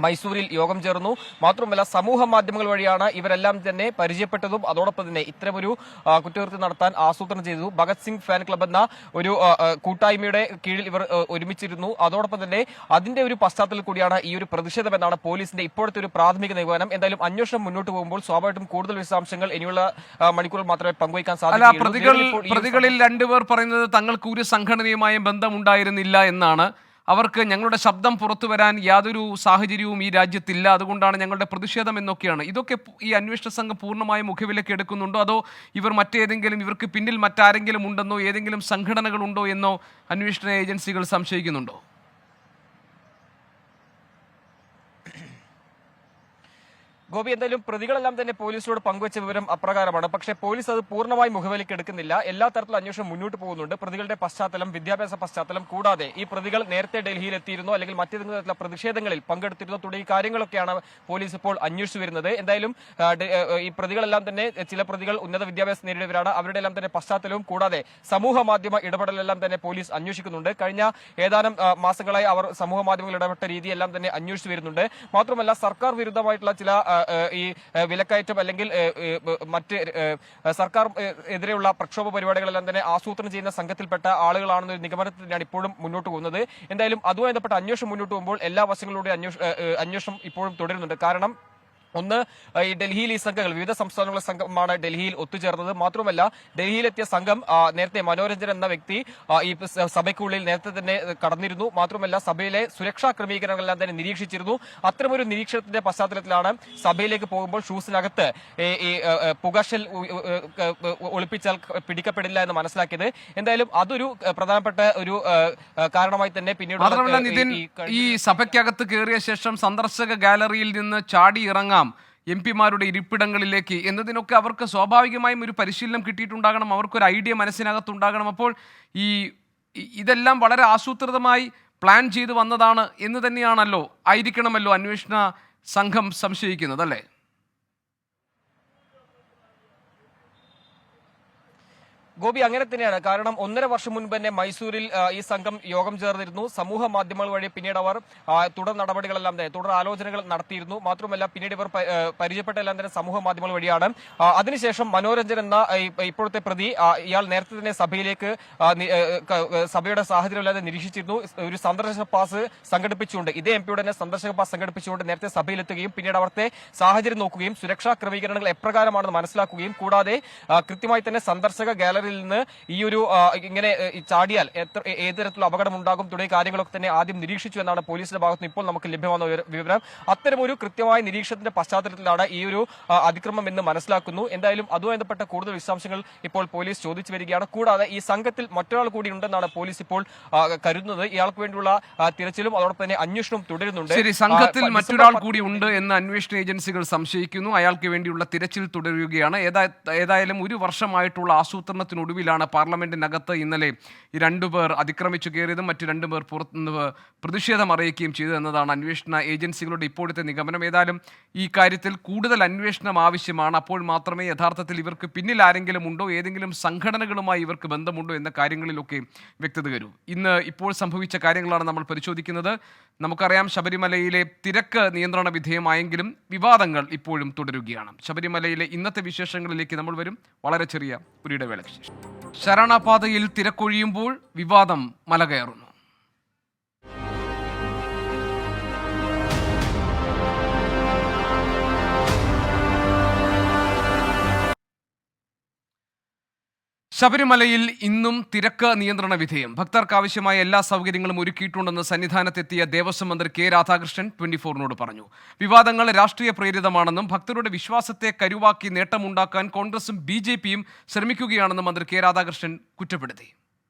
മൈസൂരിൽ യോഗം ചേർന്നു. മാത്രമല്ല സമൂഹ മാധ്യമങ്ങൾ വഴിയാണ് ഇവരെല്ലാം തന്നെ പരിചയപ്പെട്ടതും അതോടൊപ്പം തന്നെ ഇത്തരമൊരു കുറ്റകൃത്യം നടത്താൻ ആസൂത്രണം ചെയ്തു. ഭഗത് സിംഗ് ഫാൻ ക്ലബ് എന്ന ഒരു കൂട്ടായ്മയുടെ കീഴിൽ ഇവർ ഒരുമിച്ചിരുന്നു. അതോടൊപ്പം തന്നെ അതിന്റെ ഒരു പശ്ചാത്തലത്തിൽ കൂടിയാണ് ഈ ഒരു പ്രതിഷേധം എന്നാണ് പോലീസിന്റെ ഇപ്പോഴത്തെ ഒരു പ്രാഥമിക നിഗമനം. എന്തായാലും അന്വേഷണം മുന്നോട്ട് പോകുമ്പോൾ സ്വാഭാവികമായിട്ടും കൂടുതൽ വിശദാംശങ്ങൾ ഇനിയുള്ള മണിക്കൂറിൽ മാത്രമേ പങ്കുവയ്ക്കാൻ സാധിക്കൂ. പ്രതികളിൽ രണ്ടുപേർ പറയുന്നത് തങ്ങൾക്ക് ഒരു സംഘടനയുമായും ബന്ധമുണ്ടായിരുന്നില്ല എന്നാണ്. അവർക്ക് ഞങ്ങളുടെ ശബ്ദം പുറത്തു വരാൻ യാതൊരു സാഹചര്യവും ഈ രാജ്യത്തില്ല, അതുകൊണ്ടാണ് ഞങ്ങളുടെ പ്രതിഷേധം എന്നൊക്കെയാണ്. ഇതൊക്കെ ഈ അന്വേഷണ സംഘം പൂർണ്ണമായും മുഖവിലേക്ക് എടുക്കുന്നുണ്ടോ, അതോ ഇവർക്ക് പിന്നിൽ മറ്റാരെങ്കിലും ഉണ്ടെന്നോ ഏതെങ്കിലും സംഘടനകൾ ഉണ്ടോ എന്നോ അന്വേഷണ ഏജൻസികൾ സംശയിക്കുന്നുണ്ടോ? ഗോപി, എന്തായാലും പ്രതികളെല്ലാം തന്നെ പോലീസിനോട് പങ്കുവച്ച വിവരം അപ്രകാരമാണ്. പക്ഷേ പോലീസ് അത് പൂർണ്ണമായി മുഖവിലേക്ക് എടുക്കുന്നില്ല. എല്ലാ തരത്തിലുള്ള അന്വേഷണം മുന്നോട്ട് പോകുന്നുണ്ട്. പ്രതികളുടെ പശ്ചാത്തലം, വിദ്യാഭ്യാസ പശ്ചാത്തലം, കൂടാതെ ഈ പ്രതികൾ നേരത്തെ ഡൽഹിയിൽ എത്തിയിരുന്നോ അല്ലെങ്കിൽ മറ്റേതെങ്കിലും തരത്തിലുള്ള പ്രതിഷേധങ്ങളിൽ പങ്കെടുത്തിരുന്നോ തുടങ്ങിയ കാര്യങ്ങളൊക്കെയാണ് പോലീസ് ഇപ്പോൾ അന്വേഷിച്ചു വരുന്നത്. എന്തായാലും ഈ പ്രതികളെല്ലാം തന്നെ ചില പ്രതികൾ ഉന്നത വിദ്യാഭ്യാസം നേടിയവരാണ്. അവരുടെ എല്ലാം തന്നെ പശ്ചാത്തലവും കൂടാതെ സമൂഹ മാധ്യമ ഇടപെടലെല്ലാം തന്നെ പോലീസ് അന്വേഷിക്കുന്നുണ്ട്. കഴിഞ്ഞ ഏതാനും മാസങ്ങളായി അവർ സമൂഹ മാധ്യമങ്ങളിൽ ഇടപെട്ട രീതിയെല്ലാം തന്നെ അന്വേഷിച്ചു വരുന്നുണ്ട്. മാത്രമല്ല സർക്കാർ വിരുദ്ധമായിട്ടുള്ള ചില ഈ വിലക്കയറ്റം അല്ലെങ്കിൽ മറ്റ് സർക്കാർ എതിരെയുള്ള പ്രക്ഷോഭ പരിപാടികളെല്ലാം തന്നെ ആസൂത്രണം ചെയ്യുന്ന സംഘത്തിൽപ്പെട്ട ആളുകളാണെന്നൊരു നിഗമനത്തിൽ തന്നെയാണ് ഇപ്പോഴും മുന്നോട്ട് പോകുന്നത്. എന്തായാലും അതുമായി ബന്ധപ്പെട്ട അന്വേഷണം മുന്നോട്ട് പോകുമ്പോൾ എല്ലാ വശങ്ങളിലൂടെ അന്വേഷണം ഇപ്പോഴും തുടരുന്നുണ്ട്. കാരണം ഒന്ന്, ഈ ഡൽഹിയിൽ ഈ സംഘങ്ങൾ വിവിധ സംസ്ഥാനങ്ങളുടെ സംഘമാണ് ഡൽഹിയിൽ ഒത്തുചേർന്നത്. മാത്രമല്ല ഡൽഹിയിലെത്തിയ സംഘം നേരത്തെ മനോരഞ്ജൻ എന്ന വ്യക്തി ഈ സഭയ്ക്കുള്ളിൽ നേരത്തെ തന്നെ കടന്നിരുന്നു. മാത്രമല്ല സഭയിലെ സുരക്ഷാ ക്രമീകരണങ്ങളെല്ലാം തന്നെ നിരീക്ഷിച്ചിരുന്നു. അത്തരമൊരു നിരീക്ഷണത്തിന്റെ പശ്ചാത്തലത്തിലാണ് സഭയിലേക്ക് പോകുമ്പോൾ ഷൂസിനകത്ത് ഈ പുകശൽ ഒളിപ്പിച്ചാൽ പിടിക്കപ്പെടില്ല എന്ന് മനസ്സിലാക്കിയത്. എന്തായാലും അതൊരു പ്രധാനപ്പെട്ട ഒരു കാരണമായി തന്നെ പിന്നീട് ഈ സഭയ്ക്കകത്ത് കയറിയ ശേഷം സന്ദർശക ഗാലറിയിൽ നിന്ന് ചാടി ഇറങ്ങാം MP-മാരുടെ ഇരിപ്പിടങ്ങളിലേക്ക് എന്നതിനൊക്കെ അവർക്ക് സ്വാഭാവികമായും ഒരു പരിശീലനം കിട്ടിയിട്ടുണ്ടാകണം, അവർക്കൊരു ഐഡിയ മനസ്സിനകത്തുണ്ടാകണം. അപ്പോൾ ഇതെല്ലാം വളരെ ആസൂത്രിതമായി പ്ലാൻ ചെയ്തു വന്നതാണ് എന്ന് തന്നെയാണല്ലോ ആയിരിക്കണമല്ലോ അന്വേഷണ സംഘം സംശയിക്കുന്നത്, അല്ലേ? ഗോപി, അങ്ങനെ തന്നെയാണ്. കാരണം 1.5 വർഷം മുൻപ് തന്നെ മൈസൂരിൽ ഈ സംഘം യോഗം ചേർന്നിരുന്നു. സമൂഹ മാധ്യമങ്ങൾ വഴി പിന്നീട് അവർ തുടർ നടപടികളെല്ലാം തന്നെ തുടർ ആലോചനകൾ നടത്തിയിരുന്നു. മാത്രമല്ല പിന്നീട് ഇവർ പരിചയപ്പെട്ടെല്ലാം തന്നെ സമൂഹ മാധ്യമങ്ങൾ വഴിയാണ്. അതിനുശേഷം മനോരഞ്ജൻ എന്ന ഇപ്പോഴത്തെ പ്രതി ഇയാൾ നേരത്തെ തന്നെ സഭയിലേക്ക് സഭയുടെ സാഹചര്യമല്ലാതെ നിരീക്ഷിച്ചിരുന്നു. ഒരു സന്ദർശക പാസ് സംഘടിപ്പിച്ചുകൊണ്ട് ഇതേ MP-യുടെ തന്നെ സന്ദർശക പാസ് സംഘടിപ്പിച്ചുകൊണ്ട് നേരത്തെ സഭയിലെത്തുകയും പിന്നീട് അവിടുത്തെ സാഹചര്യം നോക്കുകയും സുരക്ഷാ ക്രമീകരണങ്ങൾ എപ്രകാരമാണെന്ന് മനസ്സിലാക്കുകയും കൂടാതെ കൃത്യമായി തന്നെ സന്ദർശക ഗാലറി പില്ലറിൽ നിന്ന് ഈ ഒരു ഇങ്ങനെ ചാടിയാൽ ഏത് തരത്തിലുള്ള അപകടം ഉണ്ടാകും തുടങ്ങിയ കാര്യങ്ങളൊക്കെ തന്നെ ആദ്യം നിരീക്ഷിച്ചു എന്നാണ് പോലീസിന്റെ ഭാഗത്ത് നിന്ന് ഇപ്പോൾ നമുക്ക് ലഭ്യമാകുന്ന വിവരം. അത്തരമൊരു കൃത്യമായ നിരീക്ഷണത്തിന്റെ പശ്ചാത്തലത്തിലാണ് ഈ ഒരു അതിക്രമം എന്ന് മനസ്സിലാക്കുന്നു. എന്തായാലും അതുമായി ബന്ധപ്പെട്ട കൂടുതൽ വിശദാംശങ്ങൾ ഇപ്പോൾ പോലീസ് ചോദിച്ചു വരികയാണ്. കൂടാതെ ഈ സംഘത്തിൽ മറ്റൊരാൾ കൂടി ഉണ്ടെന്നാണ് പോലീസ് ഇപ്പോൾ കരുതുന്നത്. ഇയാൾക്ക് വേണ്ടിയുള്ള തിരച്ചിലും അതോടൊപ്പം തന്നെ അന്വേഷണവും തുടരുന്നുണ്ട്. ശരി, സംഘത്തിൽ മറ്റൊരാൾ കൂടി ഉണ്ട് എന്ന് അന്വേഷണ ഏജൻസികൾ സംശയിക്കുന്നു. അയാൾക്ക് വേണ്ടിയുള്ള തിരച്ചിൽ തുടരുകയാണ്. ഏതായാലും ഒരു വർഷമായിട്ടുള്ള ആസൂത്രണത്തിനൊടുവിലാണ് പാർലമെന്റിനകത്ത് ഇന്നലെ ഈ രണ്ടുപേർ അതിക്രമിച്ചു കയറിയതും മറ്റു രണ്ടുപേർ പുറത്തുനിന്ന് പ്രതിഷേധം അറിയിക്കുകയും ചെയ്തു എന്നതാണ് അന്വേഷണ ഏജൻസികളുടെ ഇപ്പോഴത്തെ നിഗമനം. ഏതായാലും ഈ കാര്യത്തിൽ കൂടുതൽ അന്വേഷണം ആവശ്യമാണ്. അപ്പോൾ മാത്രമേ യഥാർത്ഥത്തിൽ ഇവർക്ക് പിന്നിൽ ആരെങ്കിലും ഉണ്ടോ, ഏതെങ്കിലും സംഘടനകളുമായി ഇവർക്ക് ബന്ധമുണ്ടോ എന്ന കാര്യങ്ങളിലൊക്കെ വ്യക്തത വരൂ. ഇപ്പോൾ സംഭവിച്ച കാര്യങ്ങളാണ് നമ്മൾ പരിശോധിക്കുന്നത്. നമുക്കറിയാം, ശബരിമലയിലെ തിരക്ക് നിയന്ത്രണ വിധേയമായെങ്കിലും വിവാദങ്ങൾ ഇപ്പോഴും തുടരുകയാണ്. ശബരിമലയിലെ ഇന്നത്തെ വിശേഷങ്ങളിലേക്ക് നമ്മൾ വരും വളരെ ചെറിയ ഒരു ഇടവേളയ്ക്ക് ശേഷം. ശരണപാതയിൽ തിരക്കൊഴിയുമ്പോൾ വിവാദം മലകയറുന്നു. ശബരിമലയിൽ ഇന്നും തിരക്ക് നിയന്ത്രണ വിധേയം. ഭക്തർക്ക് ആവശ്യമായ എല്ലാ സൗകര്യങ്ങളും ഒരുക്കിയിട്ടുണ്ടെന്ന് സന്നിധാനത്തെത്തിയ ദേവസ്വം മന്ത്രി കെ രാധാകൃഷ്ണൻ 24-നോട് പറഞ്ഞു. വിവാദങ്ങൾ രാഷ്ട്രീയ പ്രേരിതമാണെന്നും ഭക്തരുടെ വിശ്വാസത്തെ കരുവാക്കി നേട്ടമുണ്ടാക്കാൻ കോൺഗ്രസും BJPയും ശ്രമിക്കുകയാണെന്നും മന്ത്രി കെ രാധാകൃഷ്ണൻ കുറ്റപ്പെടുത്തി.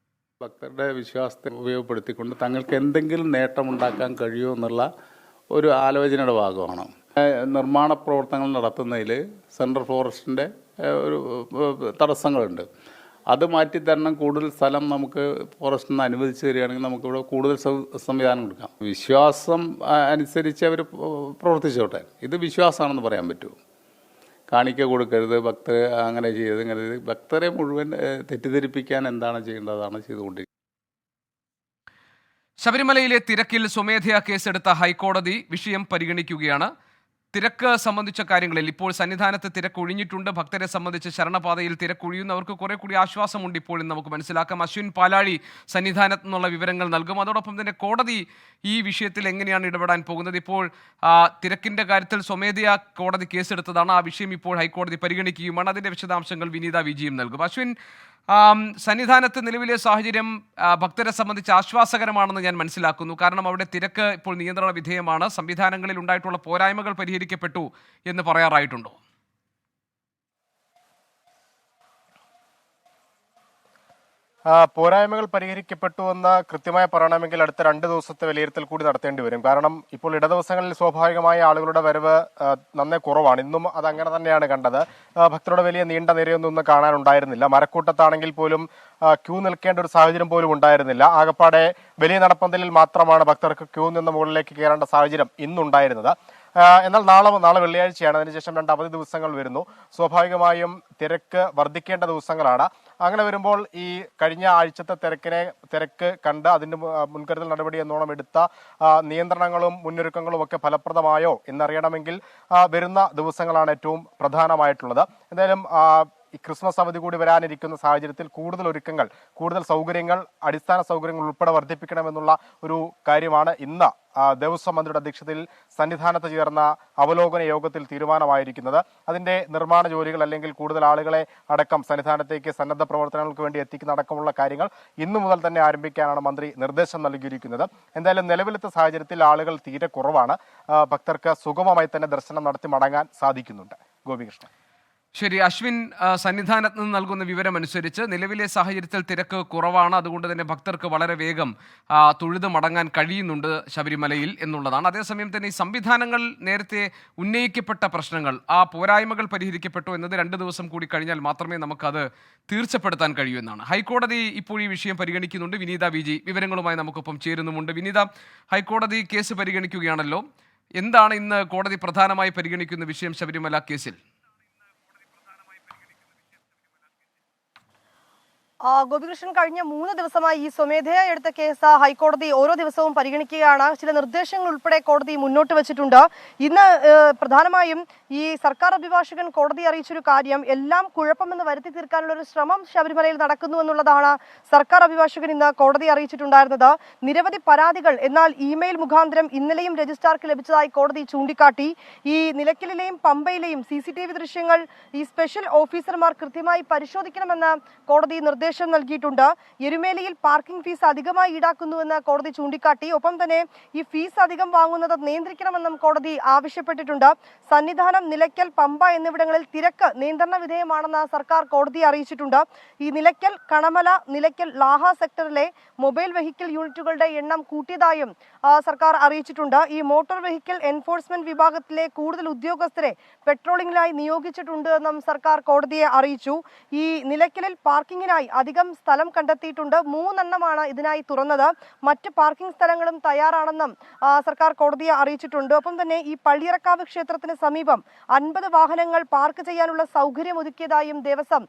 ഭക്തരുടെ വിശ്വാസത്തെ ഉപയോഗപ്പെടുത്തിക്കൊണ്ട് തങ്ങൾക്ക് എന്തെങ്കിലും നേട്ടമുണ്ടാക്കാൻ കഴിയുമോ എന്നുള്ള ഒരു ആലോചനയുടെ ഭാഗമാണ്. നിർമ്മാണ പ്രവർത്തനങ്ങൾ നടത്തുന്നതിൽ സെൻട്രൽ ഫോറസ്റ്റിൻ്റെ ഒരു തടസ്സങ്ങളുണ്ട്. അത് മാറ്റി തരണം, കൂടുതൽ സ്ഥലം നമുക്ക് ഫോറസ്റ്റിൽ നിന്ന് അനുവദിച്ചു തരികയാണെങ്കിൽ നമുക്കിവിടെ കൂടുതൽ സംവിധാനം കൊടുക്കാം. വിശ്വാസം അനുസരിച്ച് അവർ പ്രവർത്തിച്ചോട്ടെ. ഇത് വിശ്വാസമാണെന്ന് പറയാൻ പറ്റുമോ? കാണിക്ക കൊടുക്കരുത്, ഭക്തരെ അങ്ങനെ ചെയ്ത് ഇങ്ങനെ ചെയ്ത് ഭക്തരെ മുഴുവൻ തെറ്റിദ്ധരിപ്പിക്കാൻ എന്താണ് ചെയ്യേണ്ടതാണ് ചെയ്തുകൊണ്ടിരിക്കുന്നത്. ശബരിമലയിലെ തിരക്കിൽ സ്വമേധയാ കേസെടുത്ത ഹൈക്കോടതി വിഷയം പരിഗണിക്കുകയാണ്. തിരക്ക് സംബന്ധിച്ച കാര്യങ്ങളിൽ ഇപ്പോൾ സന്നിധാനത്ത് തിരക്ക് ഒഴിഞ്ഞിട്ടുണ്ട്. ഭക്തരെ സംബന്ധിച്ച് ശരണപാതയിൽ തിരക്കൊഴിയുന്നവർക്ക് കുറെ കൂടി ആശ്വാസമുണ്ട് ഇപ്പോഴും നമുക്ക് മനസ്സിലാക്കാം. അശ്വിൻ പാലാഴി സന്നിധാനത്ത് നിന്നുള്ള വിവരങ്ങൾ നൽകും. അതോടൊപ്പം തന്നെ കോടതി ഈ വിഷയത്തിൽ എങ്ങനെയാണ് ഇടപെടാൻ പോകുന്നത്? ഇപ്പോൾ തിരക്കിന്റെ കാര്യത്തിൽ സ്വമേധയാ കോടതി കേസെടുത്തതാണ്. ആ വിഷയം ഇപ്പോൾ ഹൈക്കോടതി പരിഗണിക്കുകയുമാണ്. അതിന്റെ വിശദാംശങ്ങൾ വിനീത വിജിയും നൽകും. അശ്വിൻ, സന്നിധാനത്ത് നിലവിലെ സാഹചര്യം ഭക്തരെ സംബന്ധിച്ച് ആശ്വാസകരമാണെന്ന് ഞാൻ മനസ്സിലാക്കുന്നു. കാരണം അവിടെ തിരക്ക് ഇപ്പോൾ നിയന്ത്രണ വിധേയമാണ്. സംവിധാനങ്ങളിൽ ഉണ്ടായിട്ടുള്ള പോരായ്മകൾ പരിഹരിക്കപ്പെട്ടു എന്ന് പറയാറായിട്ടുണ്ടോ? പോരായ്മകൾ പരിഹരിക്കപ്പെട്ടു എന്ന് കൃത്യമായി പറയണമെങ്കിൽ അടുത്ത 2 ദിവസത്തെ വിലയിരുത്തൽ കൂടി നടത്തേണ്ടി വരും. കാരണം ഇപ്പോൾ ഇടദിവസങ്ങളിൽ സ്വാഭാവികമായ ആളുകളുടെ വരവ് നന്നേ കുറവാണ്. ഇന്നും അതങ്ങനെ തന്നെയാണ് കണ്ടത്. ഭക്തരുടെ വലിയ നീണ്ട നിരയൊന്നും ഇന്ന് കാണാനുണ്ടായിരുന്നില്ല. മരക്കൂട്ടത്താണെങ്കിൽ പോലും ക്യൂ നിൽക്കേണ്ട ഒരു സാഹചര്യം പോലും ഉണ്ടായിരുന്നില്ല. ആകപ്പാടെ വലിയ നടപ്പന്തലിൽ മാത്രമാണ് ഭക്തർക്ക് ക്യൂ നിന്ന് മുകളിലേക്ക് കയറേണ്ട സാഹചര്യം ഇന്നുണ്ടായിരുന്നത്. എന്നാൽ നാളെ വെള്ളിയാഴ്ചയാണ്. അതിനുശേഷം 2 അവധി ദിവസങ്ങൾ വരുന്നു. സ്വാഭാവികമായും തിരക്ക് വർദ്ധിക്കേണ്ട ദിവസങ്ങളാണ്. അങ്ങനെ വരുമ്പോൾ ഈ കഴിഞ്ഞ ആഴ്ചത്തെ തിരക്ക് കണ്ട് അതിന് മുൻകരുതൽ നടപടി എന്നോണം എടുത്ത നിയന്ത്രണങ്ങളും മുന്നൊരുക്കങ്ങളും ഒക്കെ ഫലപ്രദമായോ എന്നറിയണമെങ്കിൽ വരുന്ന ദിവസങ്ങളാണ് ഏറ്റവും പ്രധാനമായിട്ടുള്ളത്. എന്തായാലും ഈ ക്രിസ്മസ് അവധി കൂടി വരാനിരിക്കുന്ന സാഹചര്യത്തിൽ കൂടുതൽ ഒരുക്കങ്ങൾ, കൂടുതൽ സൗകര്യങ്ങൾ, അടിസ്ഥാന സൗകര്യങ്ങൾ ഉൾപ്പെടെ വർദ്ധിപ്പിക്കണമെന്നുള്ള ഒരു കാര്യമാണ് ഇന്ന് ദേവസ്വം മന്ത്രിയുടെ അധ്യക്ഷതയിൽ സന്നിധാനത്ത് ചേർന്ന അവലോകന യോഗത്തിൽ തീരുമാനമായിരിക്കുന്നത്. അതിന്റെ നിർമ്മാണ ജോലികൾ അല്ലെങ്കിൽ കൂടുതൽ ആളുകളെ അടക്കം സന്നിധാനത്തേക്ക് സന്നദ്ധ പ്രവർത്തനങ്ങൾക്ക് വേണ്ടി എത്തിക്കുന്ന അടക്കമുള്ള കാര്യങ്ങൾ ഇന്നു മുതൽ തന്നെ ആരംഭിക്കാനാണ് മന്ത്രി നിർദ്ദേശം നൽകിയിരിക്കുന്നത്. എന്തായാലും നിലവിലത്തെ സാഹചര്യത്തിൽ ആളുകൾ തീരെ കുറവാണ്. ഭക്തർക്ക് സുഗമമായി തന്നെ ദർശനം നടത്തി മടങ്ങാൻ സാധിക്കുന്നുണ്ട്. ഗോപികൃഷ്ണൻ. ശരി അശ്വിൻ, സന്നിധാനത്ത് നിന്ന് നൽകുന്ന വിവരം അനുസരിച്ച് നിലവിലെ സാഹചര്യത്തിൽ തിരക്ക് കുറവാണ്. അതുകൊണ്ട് തന്നെ ഭക്തർക്ക് വളരെ വേഗം തൊഴുത് മടങ്ങാൻ കഴിയുന്നുണ്ട് ശബരിമലയിൽ എന്നുള്ളതാണ്. അതേസമയം തന്നെ ഈ സംവിധാനങ്ങൾ നേരത്തെ ഉന്നയിക്കപ്പെട്ട പ്രശ്നങ്ങൾ, ആ പോരായ്മകൾ പരിഹരിക്കപ്പെട്ടു എന്നത് 2 ദിവസം കൂടി കഴിഞ്ഞാൽ മാത്രമേ നമുക്കത് തീർച്ചപ്പെടുത്താൻ കഴിയൂ എന്നാണ്. ഹൈക്കോടതി ഇപ്പോൾ ഈ വിഷയം പരിഗണിക്കുന്നുണ്ട്. വിനീത വിജി വിവരങ്ങളുമായി നമുക്കൊപ്പം ചേരുന്നുമുണ്ട്. വിനീത, ഹൈക്കോടതി കേസ് പരിഗണിക്കുകയാണല്ലോ. എന്താണ് ഇന്ന് കോടതി പ്രധാനമായി പരിഗണിക്കുന്ന വിഷയം ശബരിമല കേസിൽ? ഗോപികൃഷ്ണൻ കഴിഞ്ഞ 3 ദിവസമായി ഈ സ്വമേധയാ എടുത്ത കേസ് ഹൈക്കോടതി ഓരോ ദിവസവും പരിഗണിക്കുകയാണ്. ചില നിർദ്ദേശങ്ങൾ ഉൾപ്പെടെ കോടതി മുന്നോട്ട് വെച്ചിട്ടുണ്ട്. ഇന്ന് പ്രധാനമായും ഈ സർക്കാർ അഭിഭാഷകൻ കോടതി അറിയിച്ചൊരു കാര്യം, എല്ലാം കുഴപ്പമെന്ന് വരുത്തി തീർക്കാനുള്ള ഒരു ശ്രമം ശബരിമലയിൽ നടക്കുന്നു എന്നുള്ളതാണ് സർക്കാർ അഭിഭാഷകൻ ഇന്ന് കോടതി അറിയിച്ചിട്ടുണ്ടായിരുന്നത്. നിരവധി പരാതികൾ എന്നാൽ ഇമെയിൽ മുഖാന്തരം ഇന്നലെയും രജിസ്ട്രാർക്ക് ലഭിച്ചതായി കോടതി ചൂണ്ടിക്കാട്ടി. ഈ നിലയ്ക്കലിലെയും പമ്പയിലെയും CCTV ദൃശ്യങ്ങൾ ഈ സ്പെഷ്യൽ ഓഫീസർമാർ കൃത്യമായി പരിശോധിക്കണമെന്ന് കോടതി നിർദ്ദേശം നൽകിയിട്ടുണ്ട്. എരുമേലിയിൽ പാർക്കിംഗ് ഫീസ് അധികമായി ഈടാക്കുന്നുവെന്ന് കോടതി ചൂണ്ടിക്കാട്ടി. ഒപ്പം തന്നെ ഈ ഫീസ് അധികം വാങ്ങുന്നത് നിയന്ത്രിക്കണമെന്നും കോടതി ആവശ്യപ്പെട്ടിട്ടുണ്ട്. സന്നിധാനം, നിലയ്ക്കൽ, പമ്പ എന്നിവിടങ്ങളിൽ തിരക്ക് നിയന്ത്രണ വിധേയമാണെന്ന് സർക്കാർ കോടതിയെ അറിയിച്ചിട്ടുണ്ട്. ഈ നിലയ്ക്കൽ, കണമല, നിലയ്ക്കൽ, ലാഹ സെക്ടറിലെ മൊബൈൽ വെഹിക്കിൾ യൂണിറ്റുകളുടെ എണ്ണം കൂട്ടിയതായും സർക്കാർ അറിയിച്ചിട്ടുണ്ട്. ഈ മോട്ടോർ വെഹിക്കിൾ എൻഫോഴ്സ്മെന്റ് വിഭാഗത്തിലെ കൂടുതൽ ഉദ്യോഗസ്ഥരെ പെട്രോളിംഗിനായി നിയോഗിച്ചിട്ടുണ്ട് എന്നും സർക്കാർ കോടതിയെ അറിയിച്ചു. ഈ നിലയ്ക്കലിൽ പാർക്കിങ്ങിനായി അധികം സ്ഥലം കണ്ടെത്തിയിട്ടുണ്ട്. 3 എണ്ണമാണ് ഇതിനായി തുറന്നത്. മറ്റ് പാർക്കിംഗ് സ്ഥലങ്ങളും തയ്യാറാണെന്നും സർക്കാർ കോടതിയെ അറിയിച്ചിട്ടുണ്ട്. ഒപ്പം തന്നെ ഈ പള്ളിയറക്കാവ് ക്ഷേത്രത്തിന് സമീപം 50 വാഹനങ്ങൾ പാർക്ക് ചെയ്യാനുള്ള സൗകര്യം ഒരുക്കിയതായും ദേവസ്വം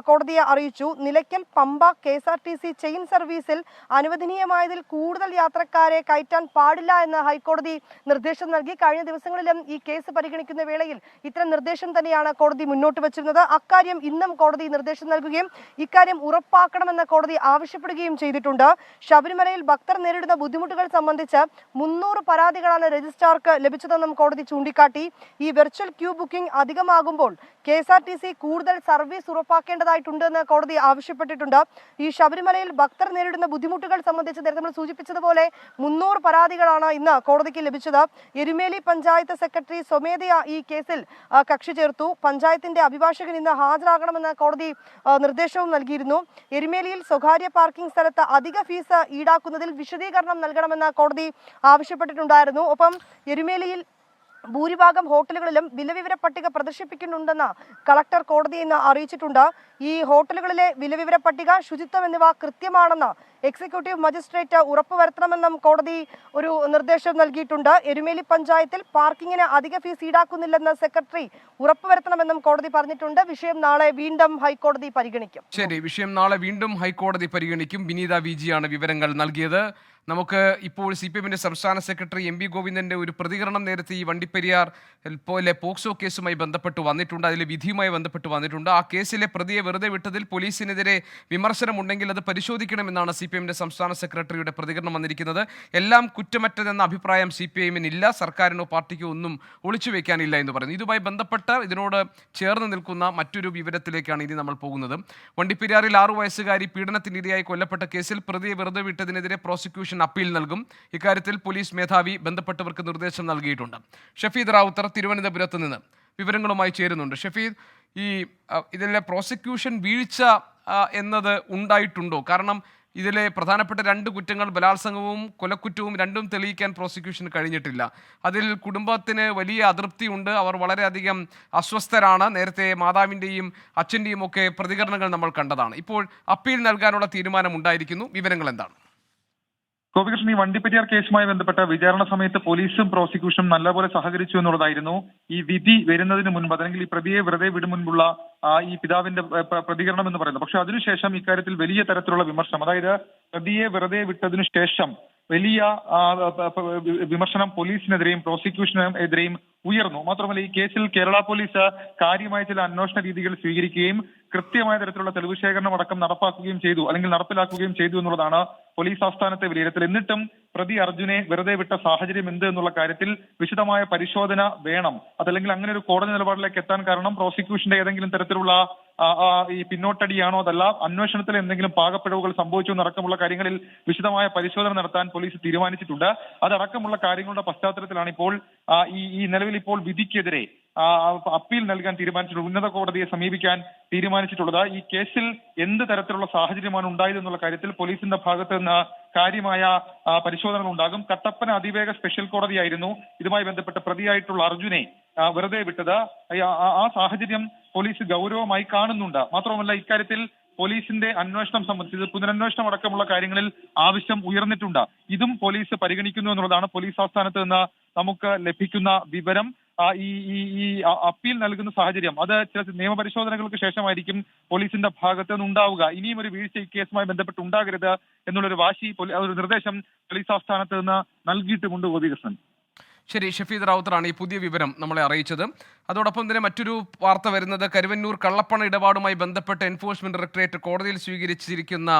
കോടതിയെ അറിയിച്ചു. നിലയ്ക്കൽ, പമ്പ KSRTC ചെയിൻ സർവീസിൽ അനുവദനീയമായതിൽ കൂടുതൽ യാത്രക്കാരെ കയറ്റാൻ പാടില്ല എന്ന് ഹൈക്കോടതി നിർദ്ദേശം നൽകി. കഴിഞ്ഞ ദിവസങ്ങളിലും ഈ കേസ് പരിഗണിക്കുന്ന വേളയിൽ ഇത്തരം നിർദ്ദേശം തന്നെയാണ് കോടതി മുന്നോട്ട് വെച്ചിരുന്നത്. അക്കാര്യം ഇന്നും കോടതി നിർദ്ദേശം നൽകുകയും ഇക്കാര്യം ഉറപ്പാക്കണമെന്ന് കോടതി ആവശ്യപ്പെടുകയും ചെയ്തിട്ടുണ്ട്. ശബരിമലയിൽ ഭക്തർ നേരിടുന്ന ബുദ്ധിമുട്ടുകൾ സംബന്ധിച്ച് 300 പരാതികളാണ് രജിസ്ട്രാർക്ക് ലഭിച്ചതെന്നും കോടതി ചൂണ്ടിക്കാട്ടി. ഈ വെർച്വൽ ക്യൂ ബുക്കിംഗ് അധികമാകുമ്പോൾ KSRTC കൂടുതൽ സർവീസ് ഉറപ്പാക്കേണ്ടതായിട്ടുണ്ടെന്ന് കോടതി ആവശ്യപ്പെട്ടിട്ടുണ്ട്. ഈ ശബരിമലയിൽ ഭക്തർ നേരിടുന്ന ബുദ്ധിമുട്ടുകൾ സംബന്ധിച്ച് നേരത്തെ നമ്മൾ സൂചിപ്പിച്ചതുപോലെ 300 പരാതികളാണ് ഇന്ന് കോടതിക്ക് ലഭിച്ചത്. എരുമേലി പഞ്ചായത്ത് സെക്രട്ടറി സ്വമേധയാ ഈ കേസിൽ കക്ഷി ചേർത്തു. പഞ്ചായത്തിന്റെ അഭിഭാഷകൻ ഇന്ന് ഹാജരാകണമെന്ന് കോടതി നിർദ്ദേശവും നൽകിയിരുന്നു. എരുമേലിയിൽ സ്വകാര്യ പാർക്കിംഗ് സ്ഥലത്ത് അധിക ഫീസ് ഈടാക്കുന്നതിൽ വിശദീകരണം നൽകണമെന്ന് കോടതി ആവശ്യപ്പെട്ടിട്ടുണ്ടായിരുന്നു. ഒപ്പം എരുമേലിയിൽ ഭൂരിഭാഗം ഹോട്ടലുകളിലും വിലവിവര പട്ടിക പ്രദർശിപ്പിക്കുന്നുണ്ടെന്ന് കളക്ടർ കോടതിയെ ഇന്ന് അറിയിച്ചിട്ടുണ്ട്. ഈ ഹോട്ടലുകളിലെ വിലവിവര പട്ടിക, ശുചിത്വം എന്നിവ കൃത്യമാണെന്ന് എക്സിക്യൂട്ടീവ് മജിസ്ട്രേറ്റ് ഉറപ്പുവരുത്തണമെന്നും കോടതി ഒരു നിർദ്ദേശം നൽകിയിട്ടുണ്ട്. എരുമേലി പഞ്ചായത്തിൽ പാർക്കിങ്ങിന് അധിക ഫീസ് ഈടാക്കുന്നില്ലെന്ന് സെക്രട്ടറി ഉറപ്പുവരുത്തണമെന്നും കോടതി പറഞ്ഞിട്ടുണ്ട്. വിഷയം നാളെ വീണ്ടും ഹൈക്കോടതി പരിഗണിക്കും. ശരി, വിഷയം നാളെ വീണ്ടും ഹൈക്കോടതി പരിഗണിക്കും. വിനീത VG ആണ് വിവരങ്ങൾ നൽകിയത്. നമുക്ക് ഇപ്പോൾ CPMന്റെ സംസ്ഥാന സെക്രട്ടറി MV ഗോവിന്ദന്റെ ഒരു പ്രതികരണം നേരത്തെ ഈ വണ്ടിപ്പെരിയാർ പോലെ പോക്സോ കേസുമായി ബന്ധപ്പെട്ട് വന്നിട്ടുണ്ട്. അതിലെ വിധിയുമായി ബന്ധപ്പെട്ട് വന്നിട്ടുണ്ട്. ആ കേസിലെ പ്രതിയെ വെറുതെ വിട്ടതിൽ പോലീസിനെതിരെ വിമർശനമുണ്ടെങ്കിൽ അത് പരിശോധിക്കണമെന്നാണ് CPMന്റെ സംസ്ഥാന സെക്രട്ടറിയുടെ പ്രതികരണം വന്നിരിക്കുന്നത്. എല്ലാം കുറ്റമറ്റതെന്ന അഭിപ്രായം CPMനില്ല, സർക്കാരിനോ പാർട്ടിക്കോ ഒന്നും ഒളിച്ചു വെക്കാനില്ല എന്ന് പറയുന്നു. ഇതുമായി ബന്ധപ്പെട്ട് ഇതിനോട് ചേർന്ന് നിൽക്കുന്ന മറ്റൊരു വിവരത്തിലേക്കാണ് ഇനി നമ്മൾ പോകുന്നത്. വണ്ടിപ്പെരിയാറിൽ 6 വയസ്സുകാരി പീഡനത്തിനിരയായി കൊല്ലപ്പെട്ട കേസിൽ പ്രതിയെ വെറുതെ വിട്ടതിനെതിരെ പ്രോസിക്യൂഷൻ അപ്പീൽ നൽകും. ഇക്കാര്യത്തിൽ പോലീസ് മേധാവി ബന്ധപ്പെട്ടവർക്ക് നിർദ്ദേശം നൽകിയിട്ടുണ്ട്. ഷഫീദ് റാവുത്തർ തിരുവനന്തപുരത്ത് നിന്ന് വിവരങ്ങളുമായി ചേരുന്നുണ്ട്. ഷഫീദ്, ഈ ഇതിലെ പ്രോസിക്യൂഷൻ വീഴ്ച എന്നത് ഉണ്ടായിട്ടുണ്ടോ? കാരണം ഇതിലെ പ്രധാനപ്പെട്ട 2 കുറ്റങ്ങൾ, ബലാത്സംഗവും കൊലക്കുറ്റവും, രണ്ടും തെളിയിക്കാൻ പ്രോസിക്യൂഷന് കഴിഞ്ഞിട്ടില്ല. അതിൽ കുടുംബത്തിന് വലിയ അതൃപ്തിയുണ്ട്. അവർ വളരെയധികം അസ്വസ്ഥരാണ്. നേരത്തെ മാതാവിൻ്റെയും അച്ഛൻ്റെയും ഒക്കെ പ്രതികരണങ്ങൾ നമ്മൾ കണ്ടതാണ്. ഇപ്പോൾ അപ്പീൽ നൽകാനുള്ള തീരുമാനം ഉണ്ടായിരിക്കുന്നു. വിവരങ്ങൾ എന്താണ്? ഗോപികൃഷ്ണൻ, ഈ വണ്ടിപ്പെരിയാർ കേസുമായി ബന്ധപ്പെട്ട വിചാരണ സമയത്ത് പോലീസും പ്രോസിക്യൂഷനും നല്ലപോലെ സഹകരിച്ചു എന്നുള്ളതായിരുന്നു ഈ വിധി വരുന്നതിന് മുൻപ്, അല്ലെങ്കിൽ ഈ പ്രതിയെ വെറുതെ വിടും മുൻപുള്ള ഈ പിതാവിന്റെ പ്രതികരണം എന്ന് പറയുന്നത്. പക്ഷെ അതിനുശേഷം ഇക്കാര്യത്തിൽ വലിയ തരത്തിലുള്ള വിമർശനം, അതായത് പ്രതിയെ വെറുതെ വിട്ടതിനു ശേഷം വലിയ വിമർശനം പോലീസിനെതിരെയും പ്രോസിക്യൂഷനെതിരെയും ഉയർന്നു. മാത്രമല്ല, ഈ കേസിൽ കേരള പോലീസ് കാര്യമായ ചില അന്വേഷണ രീതികൾ സ്വീകരിക്കുകയും കൃത്യമായ തരത്തിലുള്ള തെളിവ് ശേഖരണം അടക്കം നടപ്പാക്കുകയും ചെയ്തു, അല്ലെങ്കിൽ നടപ്പിലാക്കുകയും ചെയ്തു എന്നുള്ളതാണ് പോലീസ് ആസ്ഥാനത്തെ വിലയിരുത്തൽ. എന്നിട്ടും പ്രതി അർജുനെ വെറുതെ വിട്ട സാഹചര്യം എന്ത് എന്നുള്ള കാര്യത്തിൽ വിശദമായ പരിശോധന വേണം. അതല്ലെങ്കിൽ അങ്ങനെ ഒരു കോടതി നിലപാടിലേക്ക് എത്താൻ കാരണം പ്രോസിക്യൂഷന്റെ ഏതെങ്കിലും തരത്തിലുള്ള ഈ പിന്നോട്ടടിയാണോ, അതല്ല അന്വേഷണത്തിൽ എന്തെങ്കിലും പാകപ്പിഴവുകൾ സംഭവിച്ചു എന്നടക്കമുള്ള കാര്യങ്ങളിൽ വിശദമായ പരിശോധന നടത്താൻ പോലീസ് തീരുമാനിച്ചിട്ടുണ്ട്. അതടക്കമുള്ള കാര്യങ്ങളുടെ പശ്ചാത്തലത്തിലാണ് ഇപ്പോൾ ഈ നിലവിൽ ഇപ്പോൾ വിധിക്കെതിരെ അപ്പീൽ നൽകാൻ തീരുമാനിച്ചിട്ടുള്ളത്, ഉന്നത കോടതിയെ സമീപിക്കാൻ തീരുമാനിച്ചിട്ടുള്ളത്. ഈ കേസിൽ എന്ത് തരത്തിലുള്ള സാഹചര്യമാണ് ഉണ്ടായതെന്നുള്ള കാര്യത്തിൽ പോലീസിന്റെ ഭാഗത്ത് നിന്ന് കാര്യമായ പരിശോധനകൾ ഉണ്ടാകും. കട്ടപ്പന അതിവേഗ സ്പെഷ്യൽ കോടതിയായിരുന്നു ഇതുമായി ബന്ധപ്പെട്ട് പ്രതിയായിട്ടുള്ള അർജുനെ വെറുതെ വിട്ടത്. ആ സാഹചര്യം പോലീസ് ഗൗരവമായി കാണുന്നുണ്ട്. മാത്രമല്ല, ഇക്കാര്യത്തിൽ പോലീസിന്റെ അന്വേഷണം സംബന്ധിച്ച് പുനരന്വേഷണം അടക്കമുള്ള കാര്യങ്ങളിൽ ആവശ്യം ഉയർന്നിട്ടുണ്ട്. ഇതും പോലീസ് പരിഗണിക്കുന്നു എന്നുള്ളതാണ് പോലീസ് ആസ്ഥാനത്ത് നിന്ന് നമുക്ക് ലഭിക്കുന്ന വിവരം ഈ അപ്പീൽ നൽകുന്ന സാഹചര്യം അത് ചില നിയമപരിശോധനകൾക്ക് ശേഷമായിരിക്കും പോലീസിന്റെ ഭാഗത്ത് നിന്ന് ഉണ്ടാവുക. ഇനിയും ഒരു വീഴ്ച ഈ കേസുമായി ബന്ധപ്പെട്ട് ഉണ്ടാകരുത് എന്നുള്ളൊരു വാശി, ഒരു നിർദ്ദേശം പോലീസ് ആസ്ഥാനത്ത് നിന്ന് നൽകിയിട്ടുമുണ്ട് ഗോപികൃഷ്ണൻ. ശരി, ഷഫീദ് റാവുത്തറാണ് ഈ പുതിയ വിവരം നമ്മളെ അറിയിച്ചത്. അതോടൊപ്പം തന്നെ മറ്റൊരു വാർത്ത വരുന്നത് കരുവന്നൂർ കള്ളപ്പണ ഇടപാടുമായി ബന്ധപ്പെട്ട് എൻഫോഴ്സ്മെന്റ് ഡയറക്ടറേറ്റ് കോടതിയിൽ സ്വീകരിച്ചിരിക്കുന്ന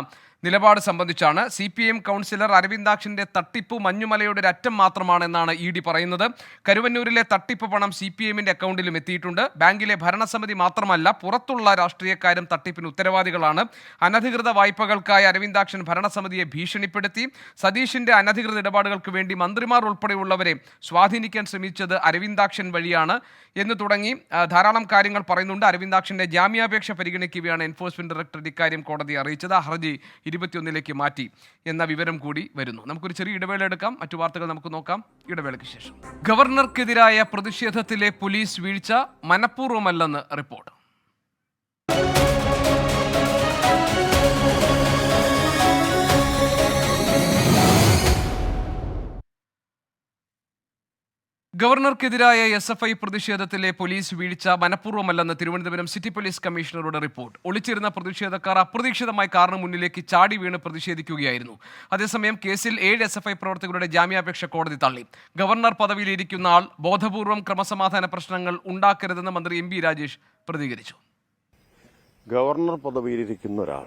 നിലപാട് സംബന്ധിച്ചാണ്. CPM കൗൺസിലർ അരവിന്ദാക്ഷന്റെ തട്ടിപ്പ് മഞ്ഞുമലയുടെ ഒരു അറ്റം മാത്രമാണെന്നാണ് ED പറയുന്നത്. കരുവന്നൂരിലെ തട്ടിപ്പ് പണം CPMന്റെ അക്കൗണ്ടിലും എത്തിയിട്ടുണ്ട്. ബാങ്കിലെ ഭരണസമിതി മാത്രമല്ല, പുറത്തുള്ള രാഷ്ട്രീയക്കാരും തട്ടിപ്പിന് ഉത്തരവാദികളാണ്. അനധികൃത വായ്പകൾക്കായി അരവിന്ദാക്ഷൻ ഭരണസമിതിയെ ഭീഷണിപ്പെടുത്തി. സതീഷിന്റെ അനധികൃത ഇടപാടുകൾക്ക് വേണ്ടി മന്ത്രിമാർ ഉൾപ്പെടെയുള്ളവരെ സ്വാധീനിക്കാൻ ശ്രമിച്ചത് അരവിന്ദാക്ഷൻ വഴിയാണ് എന്ന് തുടങ്ങി ധാരാളം കാര്യങ്ങൾ പറയുന്നുണ്ട്. അരവിന്ദാക്ഷന്റെ ജാമ്യാപേക്ഷ പരിഗണിക്കുകയാണ് എൻഫോഴ്സ്മെന്റ് ഡയറക്ടറേറ്റ് ഇക്കാര്യം കോടതിയെ അറിയിച്ചത്. ഹർജി 21 മാറ്റി എന്ന വിവരം കൂടി വരുന്നു. നമുക്കൊരു ചെറിയ ഇടവേള എടുക്കാം, മറ്റു വാർത്തകൾ നമുക്ക് നോക്കാം ഇടവേളയ്ക്ക് ശേഷം. ഗവർണർക്കെതിരായ പ്രതിഷേധത്തിലെ പോലീസ് വീഴ്ച മനഃപൂർവ്വമല്ലെന്ന് റിപ്പോർട്ട്. ഗവർണർക്കെതിരായ SFI പ്രതിഷേധത്തിലെ പോലീസ് വീഴ്ച മനഃപൂർവ്വമല്ലെന്ന് തിരുവനന്തപുരം സിറ്റി പോലീസ് കമ്മീഷണറുടെ റിപ്പോർട്ട്. ഒളിച്ചിരുന്ന പ്രതിഷേധക്കാർ അപ്രതീക്ഷിതമായി കാറിന് മുന്നിലേക്ക് ചാടി വീണ് പ്രതിഷേധിക്കുകയായിരുന്നു. അതേസമയം കേസിൽ 7 SFI പ്രവർത്തകരുടെ ജാമ്യാപേക്ഷ കോടതി തള്ളി. ഗവർണർ പദവിയിലിരിക്കുന്ന ആൾ ബോധപൂർവം ക്രമസമാധാന പ്രശ്നങ്ങൾ ഉണ്ടാക്കരുതെന്ന് മന്ത്രി MB രാജേഷ് പ്രതികരിച്ചു. ഗവർണർ പദവിയിലിരിക്കുന്ന ഒരാൾ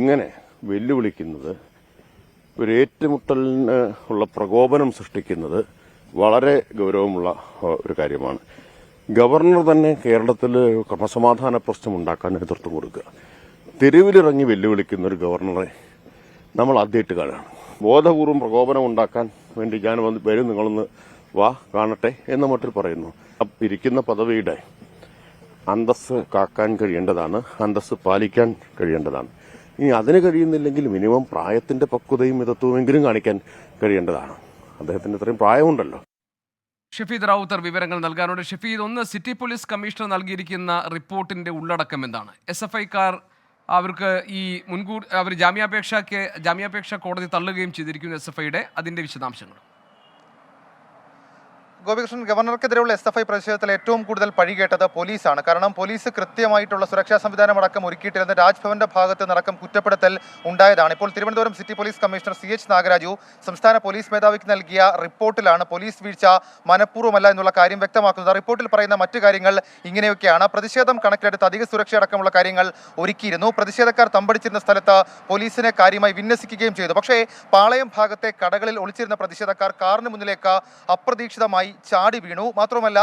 ഇങ്ങനെ വെല്ലുവിളിക്കുന്നത്, ഒരു ഏറ്റുമുട്ടലിന് ഉള്ള പ്രകോപനം സൃഷ്ടിക്കുന്നത് വളരെ ഗൗരവമുള്ള ഒരു കാര്യമാണ്. ഗവർണർ തന്നെ കേരളത്തിൽ ക്രമസമാധാന പ്രശ്നം ഉണ്ടാക്കാൻ നേതൃത്വം കൊടുക്കുക. തെരുവിലിറങ്ങി വെല്ലുവിളിക്കുന്ന ഒരു ഗവർണറെ നമ്മൾ ആദ്യമായിട്ട് കാണുകയാണ്. ബോധപൂർവം പ്രകോപനം ഉണ്ടാക്കാൻ വേണ്ടി ഞാൻ വരും, നിങ്ങളൊന്ന് വാ കാണട്ടെ എന്ന് മറ്റൊരു പറയുന്നു. ഇരിക്കുന്ന പദവിയുടെ അന്തസ്സ് കാക്കാൻ കഴിയേണ്ടതാണ്, അന്തസ്സ് പാലിക്കാൻ കഴിയേണ്ടതാണ്. ഇനി അതിന് കഴിയുന്നില്ലെങ്കിൽ മിനിമം പ്രായത്തിന്റെ പക്വതയും മിതത്വമെങ്കിലും കാണിക്കാൻ കഴിയേണ്ടതാണ്. അദ്ദേഹത്തിന് ഇത്രയും പ്രായമുണ്ടല്ലോ. ഷഫീദ് റാവുത്തർ വിവരങ്ങൾ നൽകാനുണ്ട്. ഷഫീദ്, ഒന്ന് സിറ്റി പോലീസ് കമ്മീഷണർ നൽകിയിരിക്കുന്ന റിപ്പോർട്ടിന്റെ ഉള്ളടക്കം എന്താണ്? SFIക്കാർ അവർക്ക് ഈ മുൻകൂർ അവർ ജാമ്യാപേക്ഷ കോടതി തള്ളുകയും ചെയ്തിരിക്കുന്നു SFIയുടെ, അതിന്റെ വിശദാംശങ്ങൾ. ഗോപികൃഷ്ണൻ, ഗവർണർക്കെതിരെയുള്ള SFI പ്രതിഷേധത്തിൽ ഏറ്റവും കൂടുതൽ പഴി കേട്ടത് പോലീസാണ്. കാരണം പോലീസ് കൃത്യമായിട്ടുള്ള സുരക്ഷാ സംവിധാനം അടക്കം ഒരുക്കിയിട്ടിരുന്ന രാജ്ഭവന്റെ ഭാഗത്ത് നിന്നടക്കം കുറ്റപ്പെടുത്തൽ ഉണ്ടായതാണ്. ഇപ്പോൾ Thiruvananthapuram city police commissioner CH Nagaraju സംസ്ഥാന പോലീസ് മേധാവിക്ക് നൽകിയ റിപ്പോർട്ടിലാണ് പോലീസ് വീഴ്ച മനഃപൂർവ്വമല്ല എന്നുള്ള കാര്യം വ്യക്തമാക്കുന്നത്. റിപ്പോർട്ടിൽ പറയുന്ന മറ്റു കാര്യങ്ങൾ ഇങ്ങനെയൊക്കെയാണ്. പ്രതിഷേധം കണക്കിലെടുത്ത് അധിക സുരക്ഷ അടക്കമുള്ള കാര്യങ്ങൾ ഒരുക്കിയിരുന്നു. പ്രതിഷേധക്കാർ തമ്പടിച്ചിരുന്ന സ്ഥലത്ത് പോലീസിനെ കാര്യമായി വിന്യസിക്കുകയും ചെയ്തു. പക്ഷേ പാളയം ഭാഗത്തെ കടകളിൽ ഒളിച്ചിരുന്ന പ്രതിഷേധക്കാർ കാറിന് മുന്നിലേക്ക് അപ്രതീക്ഷിതമായി ചാടി വീണു. മാത്രമല്ല,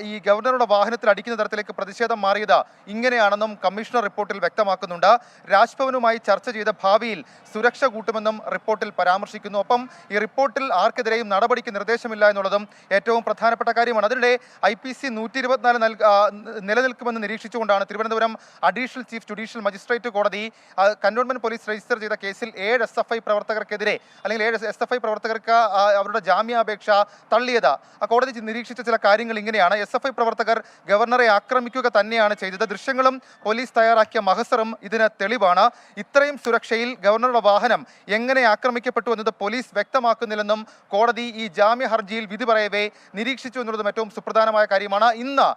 ഈ ഗവർണറുടെ വാഹനത്തിൽ അടിക്കുന്ന തരത്തിലേക്ക് പ്രതിഷേധം മാറിയത് ഇങ്ങനെയാണെന്നും കമ്മീഷണർ റിപ്പോർട്ടിൽ വ്യക്തമാക്കുന്നുണ്ട്. രാജ്ഭവനുമായി ചർച്ച ചെയ്ത ഭാവിയിൽ സുരക്ഷ കൂട്ടുമെന്നും റിപ്പോർട്ടിൽ പരാമർശിക്കുന്നു. ഒപ്പം ഈ റിപ്പോർട്ടിൽ ആർക്കെതിരെയും നടപടിക്ക് നിർദ്ദേശമില്ല എന്നുള്ളതും ഏറ്റവും പ്രധാനപ്പെട്ട കാര്യമാണ്. അതിനിടെ IPC 124 നിലനിൽക്കുമെന്ന് നിരീക്ഷിച്ചുകൊണ്ടാണ് Thiruvananthapuram additional chief judicial magistrate കോടതി കന്റോൺമെന്റ് പോലീസ് രജിസ്റ്റർ ചെയ്ത കേസിൽ 7 SFI പ്രവർത്തകർക്കെതിരെ അല്ലെങ്കിൽ 7 SFI പ്രവർത്തകർക്ക് അവരുടെ ജാമ്യാപേക്ഷ തള്ളിയത്. കോടതി നിരീക്ഷിച്ച ചില കാര്യങ്ങൾ ഇങ്ങനെയാണ്. SFI പ്രവർത്തകർ ഗവർണറെ ആക്രമിക്കുക തന്നെയാണ് ചെയ്തത്. ദൃശ്യങ്ങളും പോലീസ് തയ്യാറാക്കിയ മഹസറും ഇതിന് തെളിവാണ്. ഇത്രയും സുരക്ഷയിൽ ഗവർണറുടെ വാഹനം എങ്ങനെ ആക്രമിക്കപ്പെട്ടു എന്നത് പോലീസ് വ്യക്തമാക്കുന്നില്ലെന്നും കോടതി ഈ ജാമ്യ ഹർജിയിൽ വിധി പറയവേ നിരീക്ഷിച്ചു എന്നുള്ളതും ഏറ്റവും സുപ്രധാനമായ കാര്യമാണ്. ഇന്ന്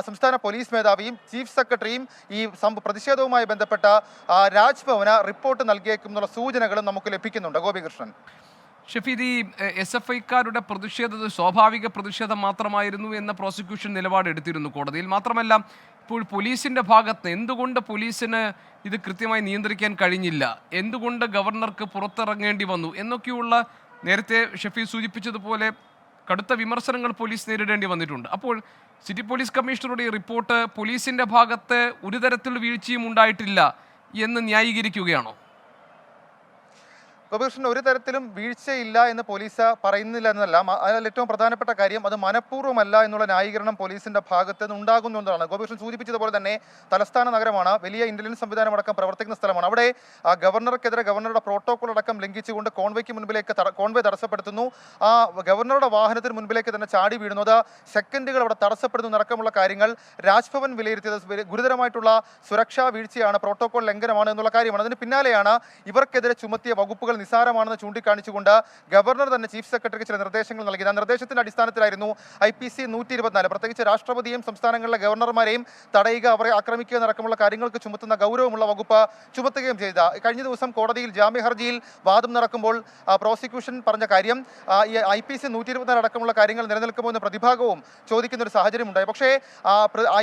സംസ്ഥാന പോലീസ് മേധാവിയും ചീഫ് സെക്രട്ടറിയും ഈ പ്രതിഷേധവുമായി ബന്ധപ്പെട്ട രാജ്ഭവന് റിപ്പോർട്ട് നൽകിയേക്കും എന്നുള്ള സൂചനകളും നമുക്ക് ലഭിക്കുന്നുണ്ട്. ഗോപികൃഷ്ണൻ. ഷഫീദ്, ഈ SFIക്കാരുടെ പ്രതിഷേധം സ്വാഭാവിക പ്രതിഷേധം മാത്രമായിരുന്നു എന്ന പ്രോസിക്യൂഷൻ നിലപാടെടുത്തിരുന്നു കോടതിയിൽ. മാത്രമല്ല, ഇപ്പോൾ പോലീസിന്റെ ഭാഗത്ത് എന്തുകൊണ്ട് പോലീസിന് ഇത് കൃത്യമായി നിയന്ത്രിക്കാൻ കഴിഞ്ഞില്ല, എന്തുകൊണ്ട് ഗവർണർക്ക് പുറത്തിറങ്ങേണ്ടി വന്നു എന്നൊക്കെയുള്ള നേരത്തെ ഷഫീദ് സൂചിപ്പിച്ചതുപോലെ കടുത്ത വിമർശനങ്ങൾ പോലീസ് നേരിടേണ്ടി വന്നിട്ടുണ്ട്. അപ്പോൾ സിറ്റി പോലീസ് കമ്മീഷണറുടെ ഈ റിപ്പോർട്ട് പോലീസിന്റെ ഭാഗത്ത് ഒരു തരത്തിലുള്ള വീഴ്ചയും ഉണ്ടായിട്ടില്ല എന്ന് ന്യായീകരിക്കുകയാണോ? ഗോപികൃഷ്ണൻ, ഒരു തരത്തിലും വീഴ്ചയില്ല എന്ന് പോലീസ് പറയുന്നില്ല എന്നല്ല. അതിൽ ഏറ്റവും പ്രധാനപ്പെട്ട കാര്യം അത് മനഃപൂർവ്വമല്ല എന്നുള്ള ന്യായീകരണം പോലീസിന്റെ ഭാഗത്ത് നിന്ന് ഉണ്ടാകുന്നു എന്നതാണ്. ഗോപികൃഷ്ണൻ സൂചിപ്പിച്ചതുപോലെ തന്നെ തലസ്ഥാന നഗരമാണ്, വലിയ ഇന്റലിജൻസ് സംവിധാനം അടക്കം പ്രവർത്തിക്കുന്ന സ്ഥലമാണ്. അവിടെ ഗവർണർക്കെതിരെ ഗവർണറുടെ പ്രോട്ടോകോൾ അടക്കം ലംഘിച്ചുകൊണ്ട് കോൺവേയ്ക്ക് മുൻപിലേക്ക് കോൺവേ തടസ്സപ്പെടുത്തുന്നു. ആ ഗവർണറുടെ വാഹനത്തിന് മുൻപിലേക്ക് തന്നെ ചാടി വീഴുന്നത്, സെക്കൻഡുകൾ അവിടെ തടസ്സപ്പെടുന്നു അടക്കമുള്ള കാര്യങ്ങൾ രാജ്ഭവൻ വിലയിരുത്തിയത് ഗുരുതരമായിട്ടുള്ള സുരക്ഷാ വീഴ്ചയാണ്, പ്രോട്ടോകോൾ ലംഘനമാണ് എന്നുള്ള കാര്യമാണ്. അതിന് പിന്നാലെയാണ് ഇവർക്കെതിരെ ചുമത്തിയ വകുപ്പുകൾ നിസ്സാരമാണെന്ന് ചൂണ്ടിക്കാണിച്ചുകൊണ്ട് ഗവർണർ തന്നെ ചീഫ് സെക്രട്ടറിക്ക് ചില നിർദ്ദേശങ്ങൾ നൽകി. ആ നിർദ്ദേശത്തിന്റെ അടിസ്ഥാനത്തിലായിരുന്നു IPC 124, പ്രത്യേകിച്ച് രാഷ്ട്രപതിയെയും സംസ്ഥാനങ്ങളിലെ ഗവർണർമാരെയും തടയുക, അവരെ ആക്രമിക്കുക എന്നടക്കമുള്ള കാര്യങ്ങൾക്ക് ചുമത്തുന്ന ഗൗരവമുള്ള വകുപ്പ് ചുമത്തുകയും ചെയ്ത. കഴിഞ്ഞ ദിവസം കോടതിയിൽ ജാമ്യ ഹർജിയിൽ വാദം നടക്കുമ്പോൾ പ്രോസിക്യൂഷൻ പറഞ്ഞ കാര്യം ഈ IPC 124 അടക്കമുള്ള കാര്യങ്ങൾ നിലനിൽക്കുമോ എന്ന് പ്രതിഭാഗവും ചോദിക്കുന്ന ഒരു സാഹചര്യം ഉണ്ടായി. പക്ഷേ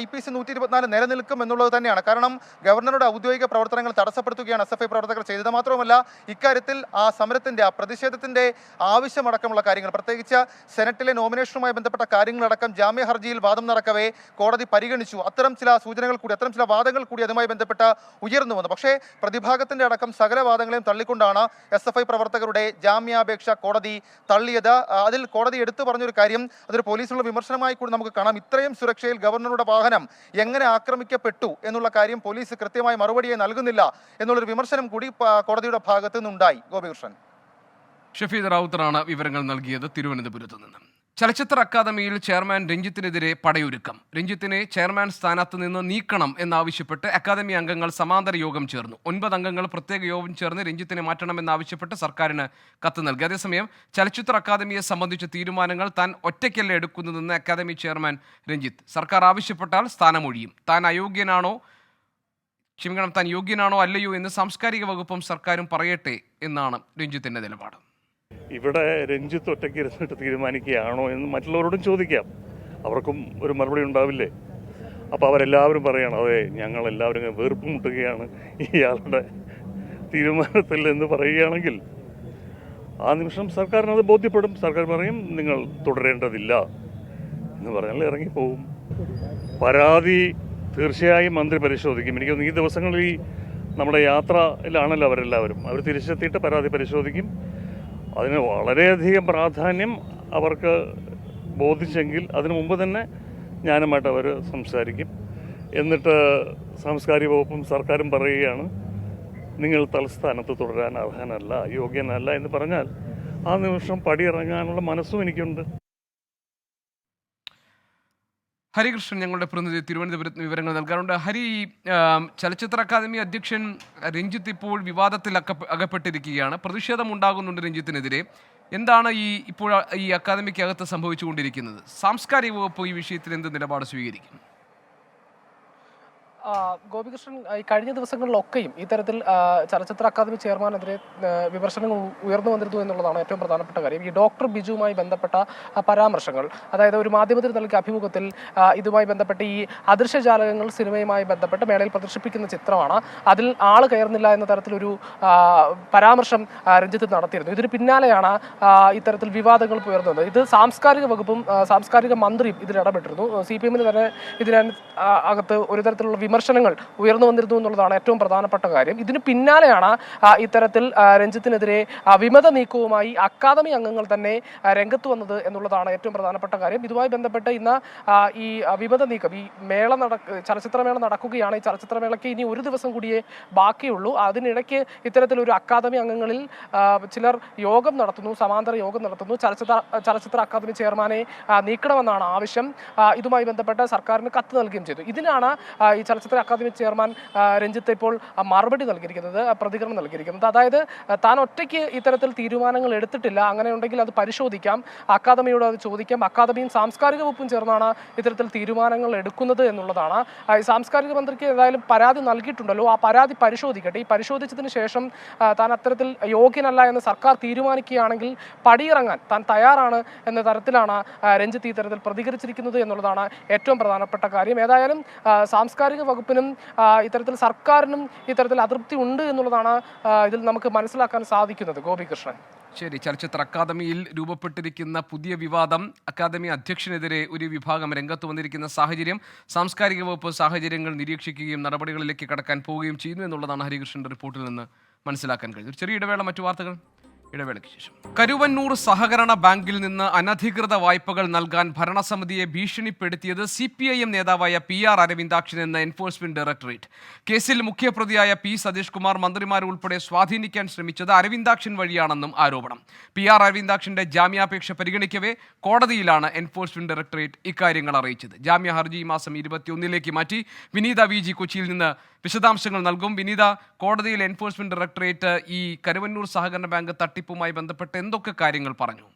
IPC 124 നിലനിൽക്കും എന്നുള്ളത് തന്നെയാണ്. കാരണം ഗവർണറുടെ ഔദ്യോഗിക പ്രവർത്തനങ്ങൾ തടസ്സപ്പെടുത്തുകയാണ് SFI പ്രവർത്തകർ ചെയ്തത്. മാത്രമല്ല ഇക്കാര്യത്തിൽ ആ സമരത്തിന്റെ ആ പ്രതിഷേധത്തിന്റെ ആവശ്യമടക്കമുള്ള കാര്യങ്ങൾ, പ്രത്യേകിച്ച് സെനറ്റിലെ നോമിനേഷനുമായി ബന്ധപ്പെട്ട കാര്യങ്ങളടക്കം ജാമ്യ ഹർജിയിൽ വാദം നടക്കവേ കോടതി പരിഗണിച്ചു. അത്തരം ചില സൂചനകൾ കൂടി, അത്തരം ചില വാദങ്ങൾ കൂടി അതുമായി ബന്ധപ്പെട്ട് ഉയർന്നു വന്നു. പക്ഷേ പ്രതിഭാഗത്തിന്റെ അടക്കം സകല വാദങ്ങളെയും തള്ളിക്കൊണ്ടാണ് SFI പ്രവർത്തകരുടെ ജാമ്യാപേക്ഷ കോടതി തള്ളിയത്. അതിൽ കോടതി എടുത്തു പറഞ്ഞൊരു കാര്യം, അതൊരു പോലീസിനുള്ള വിമർശനമായി കൂടി നമുക്ക് കാണാം. ഇത്രയും സുരക്ഷയിൽ ഗവർണറുടെ വാഹനം എങ്ങനെ ആക്രമിക്കപ്പെട്ടു എന്നുള്ള കാര്യം പോലീസ് കൃത്യമായി മറുപടിയായി നൽകുന്നില്ല എന്നുള്ളൊരു വിമർശനം കൂടി കോടതിയുടെ ഭാഗത്തു നിന്നുണ്ടായി. ഗോപികൃഷ്ണൻ. ഷഫീദ് റാവുത്തറാണ് വിവരങ്ങൾ നൽകിയത് തിരുവനന്തപുരത്ത് നിന്ന്. ചലച്ചിത്ര അക്കാദമിയിൽ ചെയർമാൻ രഞ്ജിത്തിനെതിരെ പടയൊരുക്കം. രഞ്ജിത്തിനെ ചെയർമാൻ സ്ഥാനത്ത് നിന്ന് നീക്കണം എന്നാവശ്യപ്പെട്ട് അക്കാദമി അംഗങ്ങൾ സമാന്തര യോഗം ചേർന്നു. 9 അംഗങ്ങൾ പ്രത്യേക യോഗം ചേർന്ന് രഞ്ജിത്തിനെ മാറ്റണമെന്നാവശ്യപ്പെട്ട് സർക്കാരിന് കത്ത് നൽകി. അതേസമയം ചലച്ചിത്ര അക്കാദമിയെ സംബന്ധിച്ച തീരുമാനങ്ങൾ താൻ ഒറ്റയ്ക്കല്ല എടുക്കുന്നതെന്ന് അക്കാദമി ചെയർമാൻ രഞ്ജിത്ത്. സർക്കാർ ആവശ്യപ്പെട്ടാൽ സ്ഥാനമൊഴിയും. താൻ യോഗ്യനാണോ അല്ലയോ എന്ന് സാംസ്കാരിക വകുപ്പും സർക്കാരും പറയട്ടെ എന്നാണ് രഞ്ജിത്തിന്റെ നിലപാട്. ഇവിടെ രഞ്ജിത്ത് ഒറ്റയ്ക്ക് ഇരുന്നിട്ട് തീരുമാനിക്കുകയാണോ എന്ന് മറ്റുള്ളവരോടും ചോദിക്കാം. അവർക്കും ഒരു മറുപടി ഉണ്ടാവില്ലേ? അപ്പോൾ അവരെല്ലാവരും പറയണം, അതെ ഞങ്ങളെല്ലാവരും വെറുപ്പ് മുട്ടുകയാണ് ഇയാളുടെ തീരുമാനത്തിൽ എന്ന് പറയുകയാണെങ്കിൽ ആ നിമിഷം സർക്കാരിനത് ബോധ്യപ്പെടും. സർക്കാർ പറയും നിങ്ങൾ തുടരേണ്ടതില്ല എന്ന് പറഞ്ഞാൽ ഇറങ്ങിപ്പോവും. പരാതി തീർച്ചയായും മന്ത്രി പരിശോധിക്കും. എനിക്ക് തോന്നുന്നു ഈ ദിവസങ്ങളിൽ നമ്മുടെ യാത്രയിലാണല്ലോ അവരെല്ലാവരും. അവർ തിരിച്ചെത്തിയിട്ട് പരാതി പരിശോധിക്കും. അതിന് വളരെയധികം പ്രാധാന്യം അവർക്ക് ബോധിച്ചെങ്കിൽ അതിനു മുമ്പ് തന്നെ ജ്ഞാനമായിട്ട് അവർ സംസാരിക്കും. എന്നിട്ട് സാംസ്കാരിക വകുപ്പും സർക്കാരും പറയുകയാണ് നിങ്ങൾ തലസ്ഥാനത്ത് തുടരാൻ അർഹനല്ല, യോഗ്യനല്ല എന്ന് പറഞ്ഞാൽ ആ നിമിഷം പടിയിറങ്ങാനുള്ള മനസ്സും എനിക്കുണ്ട്. ഹരികൃഷ്ണൻ ഞങ്ങളുടെ പ്രതിനിധി തിരുവനന്തപുരത്ത് വിവരങ്ങൾ നൽകാറുണ്ട്. ഹരി, ചലച്ചിത്ര അക്കാദമി അധ്യക്ഷൻ രഞ്ജിത്ത് ഇപ്പോൾ വിവാദത്തിൽ അകപ്പെട്ടിരിക്കുകയാണ്. പ്രതിഷേധം ഉണ്ടാകുന്നുണ്ട് രഞ്ജിത്തിനെതിരെ. എന്താണ് ഇപ്പോൾ ഈ അക്കാദമിക്കകത്ത് സംഭവിച്ചുകൊണ്ടിരിക്കുന്നത്? സാംസ്കാരിക വകുപ്പ് ഈ വിഷയത്തിൽ എന്ത് നിലപാട് സ്വീകരിക്കും? ഗോപികൃഷ്ണൻ, ഈ കഴിഞ്ഞ ദിവസങ്ങളിലൊക്കെയും ഇത്തരത്തിൽ ചലച്ചിത്ര അക്കാദമി ചെയർമാനെതിരെ വിമർശനങ്ങൾ ഉയർന്നു വന്നിരുന്നു എന്നുള്ളതാണ് ഏറ്റവും പ്രധാനപ്പെട്ട കാര്യം. ഈ ഡോക്ടർ ബിജുവുമായി ബന്ധപ്പെട്ട പരാമർശങ്ങൾ, അതായത് ഒരു മാധ്യമത്തിന് നൽകിയ അഭിമുഖത്തിൽ ഇതുമായി ബന്ധപ്പെട്ട് ഈ അദൃശ്യജാലകങ്ങൾ സിനിമയുമായി ബന്ധപ്പെട്ട് മേളയിൽ പ്രദർശിപ്പിക്കുന്ന ചിത്രമാണ്, അതിൽ ആള് കയറുന്നില്ല എന്ന തരത്തിലൊരു പരാമർശം രഞ്ജിത്ത് നടത്തിയിരുന്നു. ഇതിന് പിന്നാലെയാണ് ഇത്തരത്തിൽ വിവാദങ്ങൾ ഉയർന്നത്. ഇത് സാംസ്കാരിക വകുപ്പും സാംസ്കാരിക മന്ത്രിയും ഇതിൽ ഇടപെട്ടിരുന്നു. CPM തന്നെ ഇതിനകത്ത് ഒരു തരത്തിലുള്ള വിമർശനങ്ങൾ ഉയർന്നു വന്നിരുന്നു എന്നുള്ളതാണ് ഏറ്റവും പ്രധാനപ്പെട്ട കാര്യം. ഇതിന് പിന്നാലെയാണ് ഇത്തരത്തിൽ രഞ്ജിത്തിനെതിരെ വിമത നീക്കവുമായി അക്കാദമി അംഗങ്ങൾ തന്നെ രംഗത്ത് വന്നത് എന്നുള്ളതാണ് ഏറ്റവും പ്രധാനപ്പെട്ട കാര്യം. ഇതുമായി ബന്ധപ്പെട്ട് ഇന്ന് ഈ വിമത നീക്കം, ഈ ചലച്ചിത്രമേള നടക്കുകയാണ്. ഈ ചലച്ചിത്രമേളയ്ക്ക് ഇനി ഒരു ദിവസം കൂടിയേ ബാക്കിയുള്ളൂ. അതിനിടയ്ക്ക് ഇത്തരത്തിലൊരു അക്കാദമി അംഗങ്ങളിൽ ചിലർ യോഗം നടത്തുന്നു, സമാന്തര യോഗം നടത്തുന്നു. ചലച്ചിത്ര അക്കാദമി ചെയർമാനെ നീക്കണമെന്നാണ് ആവശ്യം. ഇതുമായി ബന്ധപ്പെട്ട് സർക്കാരിന് കത്ത് നൽകുകയും ചെയ്തു. ഇതിനാണ് ഈ ചലച്ചിത്ര അക്കാദമി ചെയർമാൻ രഞ്ജിത്ത് ഇപ്പോൾ മറുപടി നൽകിയിരിക്കുന്നത്, പ്രതികരണം നൽകിയിരിക്കുന്നത്. അതായത് താൻ ഒറ്റയ്ക്ക് ഇത്തരത്തിൽ തീരുമാനങ്ങൾ എടുത്തിട്ടില്ല, അങ്ങനെയുണ്ടെങ്കിൽ അത് പരിശോധിക്കാം, അക്കാദമിയോട് അത് ചോദിക്കാം. അക്കാദമിയും സാംസ്കാരിക വകുപ്പും ചേർന്നാണ് ഇത്തരത്തിൽ തീരുമാനങ്ങൾ എടുക്കുന്നത് എന്നുള്ളതാണ്. സാംസ്കാരിക മന്ത്രിക്ക് ഏതായാലും പരാതി നൽകിയിട്ടുണ്ടല്ലോ, ആ പരാതി പരിശോധിക്കട്ടെ. ഈ പരിശോധിച്ചതിന് ശേഷം താൻ അത്തരത്തിൽ യോഗ്യനല്ല എന്ന് സർക്കാർ തീരുമാനിക്കുകയാണെങ്കിൽ പടിയിറങ്ങാൻ താൻ തയ്യാറാണ് എന്ന തരത്തിലാണ് രഞ്ജിത്ത് ഇത്തരത്തിൽ പ്രതികരിച്ചിരിക്കുന്നത് എന്നുള്ളതാണ് ഏറ്റവും പ്രധാനപ്പെട്ട കാര്യം. ഏതായാലും സാംസ്കാരിക വകുപ്പിനും ഇത്തരത്തിൽ സർക്കാരിനും ഇത്തരത്തിൽ അതൃപ്തി ഉണ്ട് എന്നുള്ളതാണ് ഇതിൽ നമുക്ക് മനസ്സിലാക്കാൻ സാധിക്കുന്നത്. ഗോപികൃഷ്ണൻ. ശരി, ചലച്ചിത്ര അക്കാദമിയിൽ രൂപപ്പെട്ടിരിക്കുന്ന പുതിയ വിവാദം, അക്കാദമി അധ്യക്ഷനെതിരെ ഒരു വിഭാഗം രംഗത്ത് വന്നിരിക്കുന്ന സാഹചര്യം, സാംസ്കാരിക വകുപ്പ് സാഹചര്യങ്ങൾ നിരീക്ഷിക്കുകയും നടപടികളിലേക്ക് കടക്കാൻ പോവുകയും ചെയ്യുന്നു എന്നുള്ളതാണ് ഹരികൃഷ്ണന്റെ റിപ്പോർട്ടിൽ നിന്ന് മനസ്സിലാക്കാൻ കഴിഞ്ഞത്. ചെറിയ ഇടവേള, മറ്റു വാർത്തകൾ ഇടവേളയ്ക്ക് ശേഷം. കരുവന്നൂർ സഹകരണ ബാങ്കിൽ നിന്ന് അനധികൃത വായ്പകൾ നൽകാൻ ഭരണസമിതിയെ ഭീഷണിപ്പെടുത്തിയത് CPIM നേതാവായ PR അരവിന്ദാക്ഷൻ എന്ന എൻഫോഴ്സ്മെന്റ് ഡയറക്ടറേറ്റ്. കേസിൽ മുഖ്യപ്രതിയായ P സതീഷ് കുമാർ മന്ത്രിമാരുൾപ്പെടെ സ്വാധീനിക്കാൻ ശ്രമിച്ചത് അരവിന്ദാക്ഷൻ വഴിയാണെന്നും ആരോപണം. PR അരവിന്ദാക്ഷന്റെ ജാമ്യാപേക്ഷ പരിഗണിക്കവേ കോടതിയിലാണ് എൻഫോഴ്സ്മെന്റ് ഡയറക്ടറേറ്റ് ഇക്കാര്യങ്ങൾ അറിയിച്ചത്. ജാമ്യ ഹർജി ഈ മാസം 21 മാറ്റി. വിനീത VG കൊച്ചിയിൽ നിന്ന് വിശദാംശങ്ങൾ നൽകും. വിനീത, കോടതിയിൽ എൻഫോഴ്സ്മെന്റ് ഡയറക്ടറേറ്റ് ഈ കരുവന്നൂർ സഹകരണ ബാങ്ക് തട്ടിപ്പുമായി ബന്ധപ്പെട്ട് എന്തൊക്കെ കാര്യങ്ങൾ പറഞ്ഞു?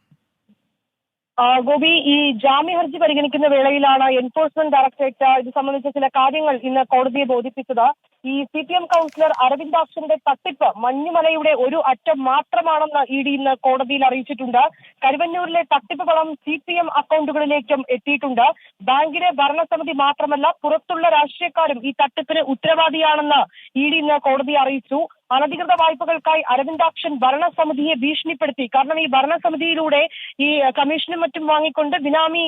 ഗോപി, ഈ ജാമ്യ ഹർജി പരിഗണിക്കുന്ന വേളയിലാണ് എൻഫോഴ്സ്മെന്റ് ഡയറക്ടറേറ്റ് ഇത് സംബന്ധിച്ച ചില കാര്യങ്ങൾ ഇന്ന് കോടതിയെ ബോധിപ്പിച്ചത്. ഈ CPM കൗൺസിലർ അരവിന്ദാക്ഷന്റെ തട്ടിപ്പ് മഞ്ഞുമലയുടെ ഒരു അറ്റം മാത്രമാണെന്ന് ED ഇന്ന് കോടതിയിൽ അറിയിച്ചിട്ടുണ്ട്. കരുവന്നൂരിലെ തട്ടിപ്പ് പണം CPM അക്കൗണ്ടുകളിലേക്കും എത്തിയിട്ടുണ്ട്. ബാങ്കിലെ ഭരണസമിതി മാത്രമല്ല, പുറത്തുള്ള രാഷ്ട്രീയക്കാരും ഈ തട്ടിപ്പിന് ഉത്തരവാദിയാണെന്ന് ED ഇന്ന് കോടതിയെ അറിയിച്ചു. അനധികൃത വായ്പകൾക്കായി അരവിന്ദാക്ഷൻ ഭരണസമിതിയെ ഭീഷണിപ്പെടുത്തി. കാരണം ഈ ഭരണസമിതിയിലൂടെ ഈ കമ്മീഷനും മറ്റും വാങ്ങിക്കൊണ്ട് ബിനാമി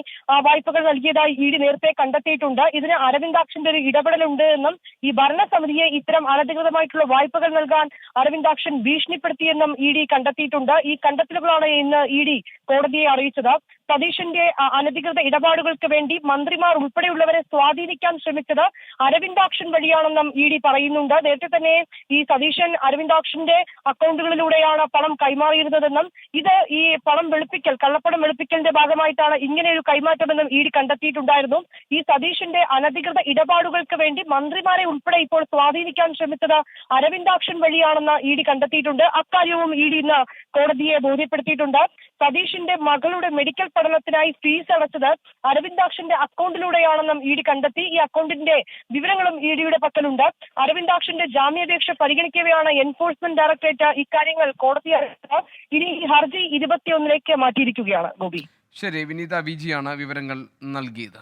വായ്പകൾ നൽകിയതായി ED നേരത്തെ കണ്ടെത്തിയിട്ടുണ്ട്. ഇതിന് അരവിന്ദാക്ഷന്റെ ഒരു ഇടപെടലുണ്ട് എന്നും ഈ ഭരണസമിതിയെ ഇത്തരം അനധികൃതമായിട്ടുള്ള വായ്പകൾ നൽകാൻ അരവിന്ദാക്ഷൻ ഭീഷണിപ്പെടുത്തിയെന്നും ED കണ്ടെത്തിയിട്ടുണ്ട്. ഈ കണ്ടെത്തലുകളാണ് ഇന്ന് ED കോടതിയെ അറിയിച്ചത്. സതീഷിന്റെ അനധികൃത ഇടപാടുകൾക്ക് വേണ്ടി മന്ത്രിമാർ ഉൾപ്പെടെയുള്ളവരെ സ്വാധീനിക്കാൻ ശ്രമിച്ചത് അരവിന്ദാക്ഷൻ വഴിയാണെന്നും ED പറയുന്നുണ്ട്. നേരത്തെ തന്നെ ഈ സതീശൻ അരവിന്ദാക്ഷന്റെ അക്കൗണ്ടുകളിലൂടെയാണ് പണം കൈമാറിയിരുന്നതെന്നും ഇത് ഈ പണം വെളുപ്പിക്കൽ, കള്ളപ്പണം വെളുപ്പിക്കലിന്റെ ഭാഗമായിട്ടാണ് ഇങ്ങനെയൊരു കൈമാറ്റമെന്നും ED കണ്ടെത്തിയിട്ടുണ്ടായിരുന്നു. ഈ സതീഷിന്റെ അനധികൃത ഇടപാടുകൾക്ക് വേണ്ടി മന്ത്രിമാരെ ഉൾപ്പെടെ ഇപ്പോൾ സ്വാധീനിക്കാൻ ശ്രമിച്ചത് അരവിന്ദാക്ഷൻ വഴിയാണെന്ന് ED കണ്ടെത്തിയിട്ടുണ്ട്. അക്കാര്യവും ED ഇന്ന് കോടതിയെ ബോധ്യപ്പെടുത്തിയിട്ടുണ്ട്. സതീഷിന്റെ മകളുടെ മെഡിക്കൽ പഠനത്തിനായി ഫീസ് അടച്ചത് അരവിന്ദാക്ഷന്റെ അക്കൗണ്ടിലൂടെയാണെന്നും ED കണ്ടെത്തി. ഈ അക്കൗണ്ടിന്റെ വിവരങ്ങളും EDയുടെ പക്കലുണ്ട്. അരവിന്ദാക്ഷന്റെ ജാമ്യാപേക്ഷ പരിഗണിക്കവെയാണ് എൻഫോഴ്സ്മെന്റ് ഡയറക്ടറേറ്റ് ഇക്കാര്യങ്ങൾ കോടതിയെ അറിയിച്ചത്. ഇനി ഈ ഹർജി 21 മാറ്റിയിരിക്കുകയാണ്. ഗോപി, ശരി. വിനീത VG ആണ് വിവരങ്ങൾ നൽകിയത്.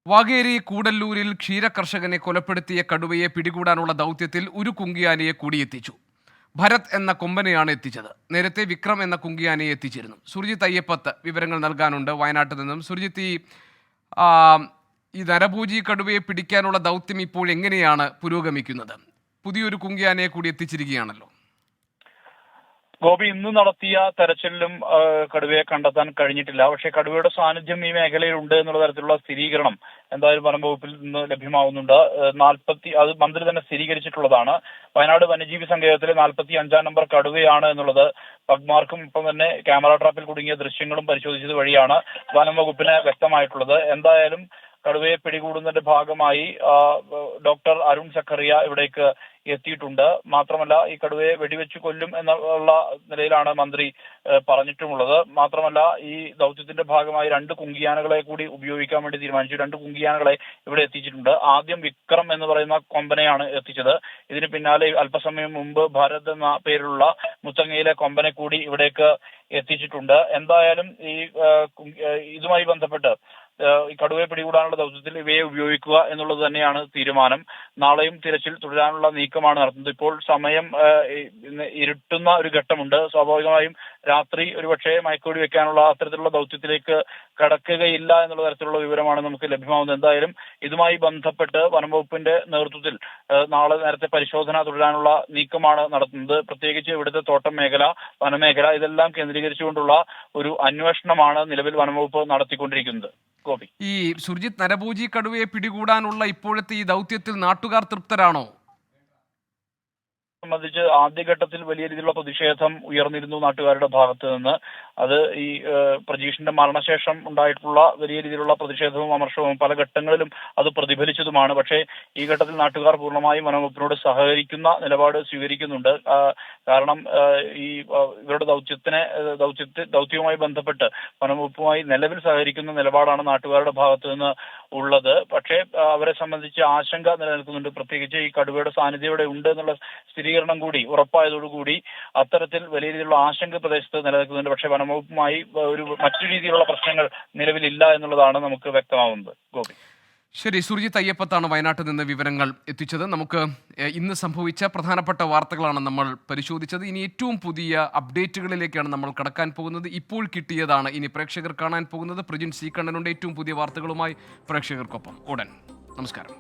വാഗേരി കൂടല്ലൂരിൽ ക്ഷീരകർഷകനെ കൊലപ്പെടുത്തിയ കടുവയെ പിടികൂടാനുള്ള ദൗത്യത്തിൽ ഒരു കുങ്കിയാനയെ കൂടിയെത്തിച്ചു. ഭരത് എന്ന കൊമ്പനെയാണ് എത്തിച്ചത്. നേരത്തെ വിക്രം എന്ന കുങ്കിയാനയെ എത്തിച്ചിരുന്നു. സുർജിത്ത് അയ്യപ്പത്ത് വിവരങ്ങൾ നൽകാനുണ്ട് വയനാട്ടിൽ നിന്നും. സുർജിത്ത്, ഈ നരഭൂജി കടുവയെ പിടിക്കാനുള്ള ദൗത്യം ഇപ്പോൾ എങ്ങനെയാണ് പുരോഗമിക്കുന്നത്? പുതിയൊരു കുങ്കിയാനയെ കൂടി എത്തിച്ചിരിക്കുകയാണല്ലോ. ഗോപി, ഇന്ന് നടത്തിയ തെരച്ചിലിലും കടുവയെ കണ്ടെത്താൻ കഴിഞ്ഞിട്ടില്ല. പക്ഷേ കടുവയുടെ സാന്നിധ്യം ഈ മേഖലയിൽ ഉണ്ട് എന്നുള്ള തരത്തിലുള്ള സ്ഥിരീകരണം എന്തായാലും വനം വകുപ്പിൽ നിന്ന് ലഭ്യമാവുന്നുണ്ട്. അത് മന്ത്രി തന്നെ സ്ഥിരീകരിച്ചിട്ടുള്ളതാണ്. വയനാട് വന്യജീവി സങ്കേതത്തിലെ 45-ാം നമ്പർ കടുവയാണ് എന്നുള്ളത് പഗ്മാർക്കും ഇപ്പം തന്നെ ക്യാമറ ട്രാപ്പിൽ കുടുങ്ങിയ ദൃശ്യങ്ങളും പരിശോധിച്ചത് വഴിയാണ് വനം വകുപ്പിന് വ്യക്തമായിട്ടുള്ളത്. എന്തായാലും കടുവയെ പിടികൂടുന്നതിന്റെ ഭാഗമായി ഡോക്ടർ അരുൺ സക്കറിയ ഇവിടേക്ക് എത്തിയിട്ടുണ്ട്. മാത്രമല്ല, ഈ കടുവയെ വെടിവെച്ച് കൊല്ലും എന്നുള്ള നിലയിലാണ് മന്ത്രി പറഞ്ഞിട്ടുമുള്ളത്. മാത്രമല്ല, ഈ ദൗത്യത്തിന്റെ ഭാഗമായി 2 കുങ്കിയാനകളെ കൂടി ഉപയോഗിക്കാൻ വേണ്ടി തീരുമാനിച്ചു. 2 കുങ്കിയാനകളെ ഇവിടെ എത്തിച്ചിട്ടുണ്ട്. ആദ്യം വിക്രം എന്ന് പറയുന്ന കൊമ്പനെയാണ് എത്തിച്ചത്. ഇതിന് പിന്നാലെ അല്പസമയം മുമ്പ് ഭാരത് എന്ന പേരിലുള്ള മുത്തങ്ങയിലെ കൊമ്പനെ കൂടി ഇവിടേക്ക് എത്തിച്ചിട്ടുണ്ട്. എന്തായാലും ഇതുമായി ബന്ധപ്പെട്ട് ഈ കടുവയെ പിടികൂടാനുള്ള ദൗത്യത്തിൽ ഇവയെ ഉപയോഗിക്കുക എന്നുള്ളത് തന്നെയാണ് തീരുമാനം. നാളെയും തിരച്ചിൽ തുടരാനുള്ള നീക്കമാണ് നടത്തുന്നത്. ഇപ്പോൾ സമയം ഇരുട്ടുന്ന ഒരു ഘട്ടമുണ്ട്. സ്വാഭാവികമായും രാത്രി ഒരുപക്ഷെ മയക്കുവെടി വെക്കാനുള്ള അത്തരത്തിലുള്ള ദൗത്യത്തിലേക്ക് കടക്കുകയില്ല എന്നുള്ള തരത്തിലുള്ള വിവരമാണ് നമുക്ക് ലഭ്യമാവുന്നത്. എന്തായാലും ഇതുമായി ബന്ധപ്പെട്ട് വനംവകുപ്പിന്റെ നേതൃത്വത്തിൽ നാളെ നേരത്തെ പരിശോധന തുടരാനുള്ള നീക്കമാണ് നടത്തുന്നത്. പ്രത്യേകിച്ച് ഇവിടുത്തെ തോട്ടം മേഖല, വനമേഖല ഇതെല്ലാം കേന്ദ്രീകരിച്ചുകൊണ്ടുള്ള ഒരു അന്വേഷണമാണ് നിലവിൽ വനംവകുപ്പ് നടത്തിക്കൊണ്ടിരിക്കുന്നത്. ഈ സുർജിത്ത്, നരഭൂജി കടുവയെ പിടികൂടാനുള്ള ഇപ്പോഴത്തെ ഈ ദൗത്യത്തിൽ നാട്ടുകാർ തൃപ്തരാണോ? സംബന്ധിച്ച് ആദ്യഘട്ടത്തിൽ വലിയ രീതിയിലുള്ള പ്രതിഷേധം ഉയർന്നിരുന്നു നാട്ടുകാരുടെ ഭാഗത്ത് നിന്ന്. അത് ഈ പ്രജീഷിന്റെ മരണശേഷം ഉണ്ടായിട്ടുള്ള വലിയ രീതിയിലുള്ള പ്രതിഷേധവും അമർഷവും പല ഘട്ടങ്ങളിലും അത് പ്രതിഫലിച്ചതുമാണ്. പക്ഷേ ഈ ഘട്ടത്തിൽ നാട്ടുകാർ പൂർണ്ണമായും വനംവകുപ്പിനോട് സഹകരിക്കുന്ന നിലപാട് സ്വീകരിക്കുന്നുണ്ട്. കാരണം ഈ ഇവരുടെ ദൗത്യവുമായി ബന്ധപ്പെട്ട് വനംവകുപ്പുമായി നിലവിൽ സഹകരിക്കുന്ന നിലപാടാണ് നാട്ടുകാരുടെ ഭാഗത്ത് നിന്ന് ഉള്ളത്. പക്ഷേ അവരെ സംബന്ധിച്ച് ആശങ്ക നിലനിൽക്കുന്നുണ്ട്. പ്രത്യേകിച്ച് ഈ കടുവയുടെ സാന്നിധ്യം ഇവിടെ ഉണ്ട് എന്നുള്ള സ്ഥിരീകരണം കൂടി ഉറപ്പായതോടുകൂടി അത്തരത്തിൽ വലിയ രീതിയിലുള്ള ആശങ്ക പ്രദേശത്ത് നിലനിൽക്കുന്നുണ്ട്. പക്ഷേ വനംവകുപ്പുമായി മറ്റു രീതിയിലുള്ള പ്രശ്നങ്ങൾ നിലവിലില്ല എന്നുള്ളതാണ് നമുക്ക് വ്യക്തമാവുന്നത്. ഗോപി, ശരി. സുർജിത്ത് അയ്യപ്പത്താണ് വയനാട്ടിൽ നിന്ന് വിവരങ്ങൾ എത്തിച്ചത്. നമുക്ക് ഇന്ന് സംഭവിച്ച പ്രധാനപ്പെട്ട വാർത്തകളാണ് നമ്മൾ പരിശോധിച്ചത്. ഇനി ഏറ്റവും പുതിയ അപ്ഡേറ്റുകളിലേക്കാണ് നമ്മൾ കടക്കാൻ പോകുന്നത്. ഇപ്പോൾ കിട്ടിയതാണ് ഇനി പ്രേക്ഷകർ കാണാൻ പോകുന്നത്. പ്രജിൻ സി കണ്ണനുണ്ട് ഏറ്റവും പുതിയ വാർത്തകളുമായി പ്രേക്ഷകർക്കൊപ്പം ഉടൻ. നമസ്കാരം.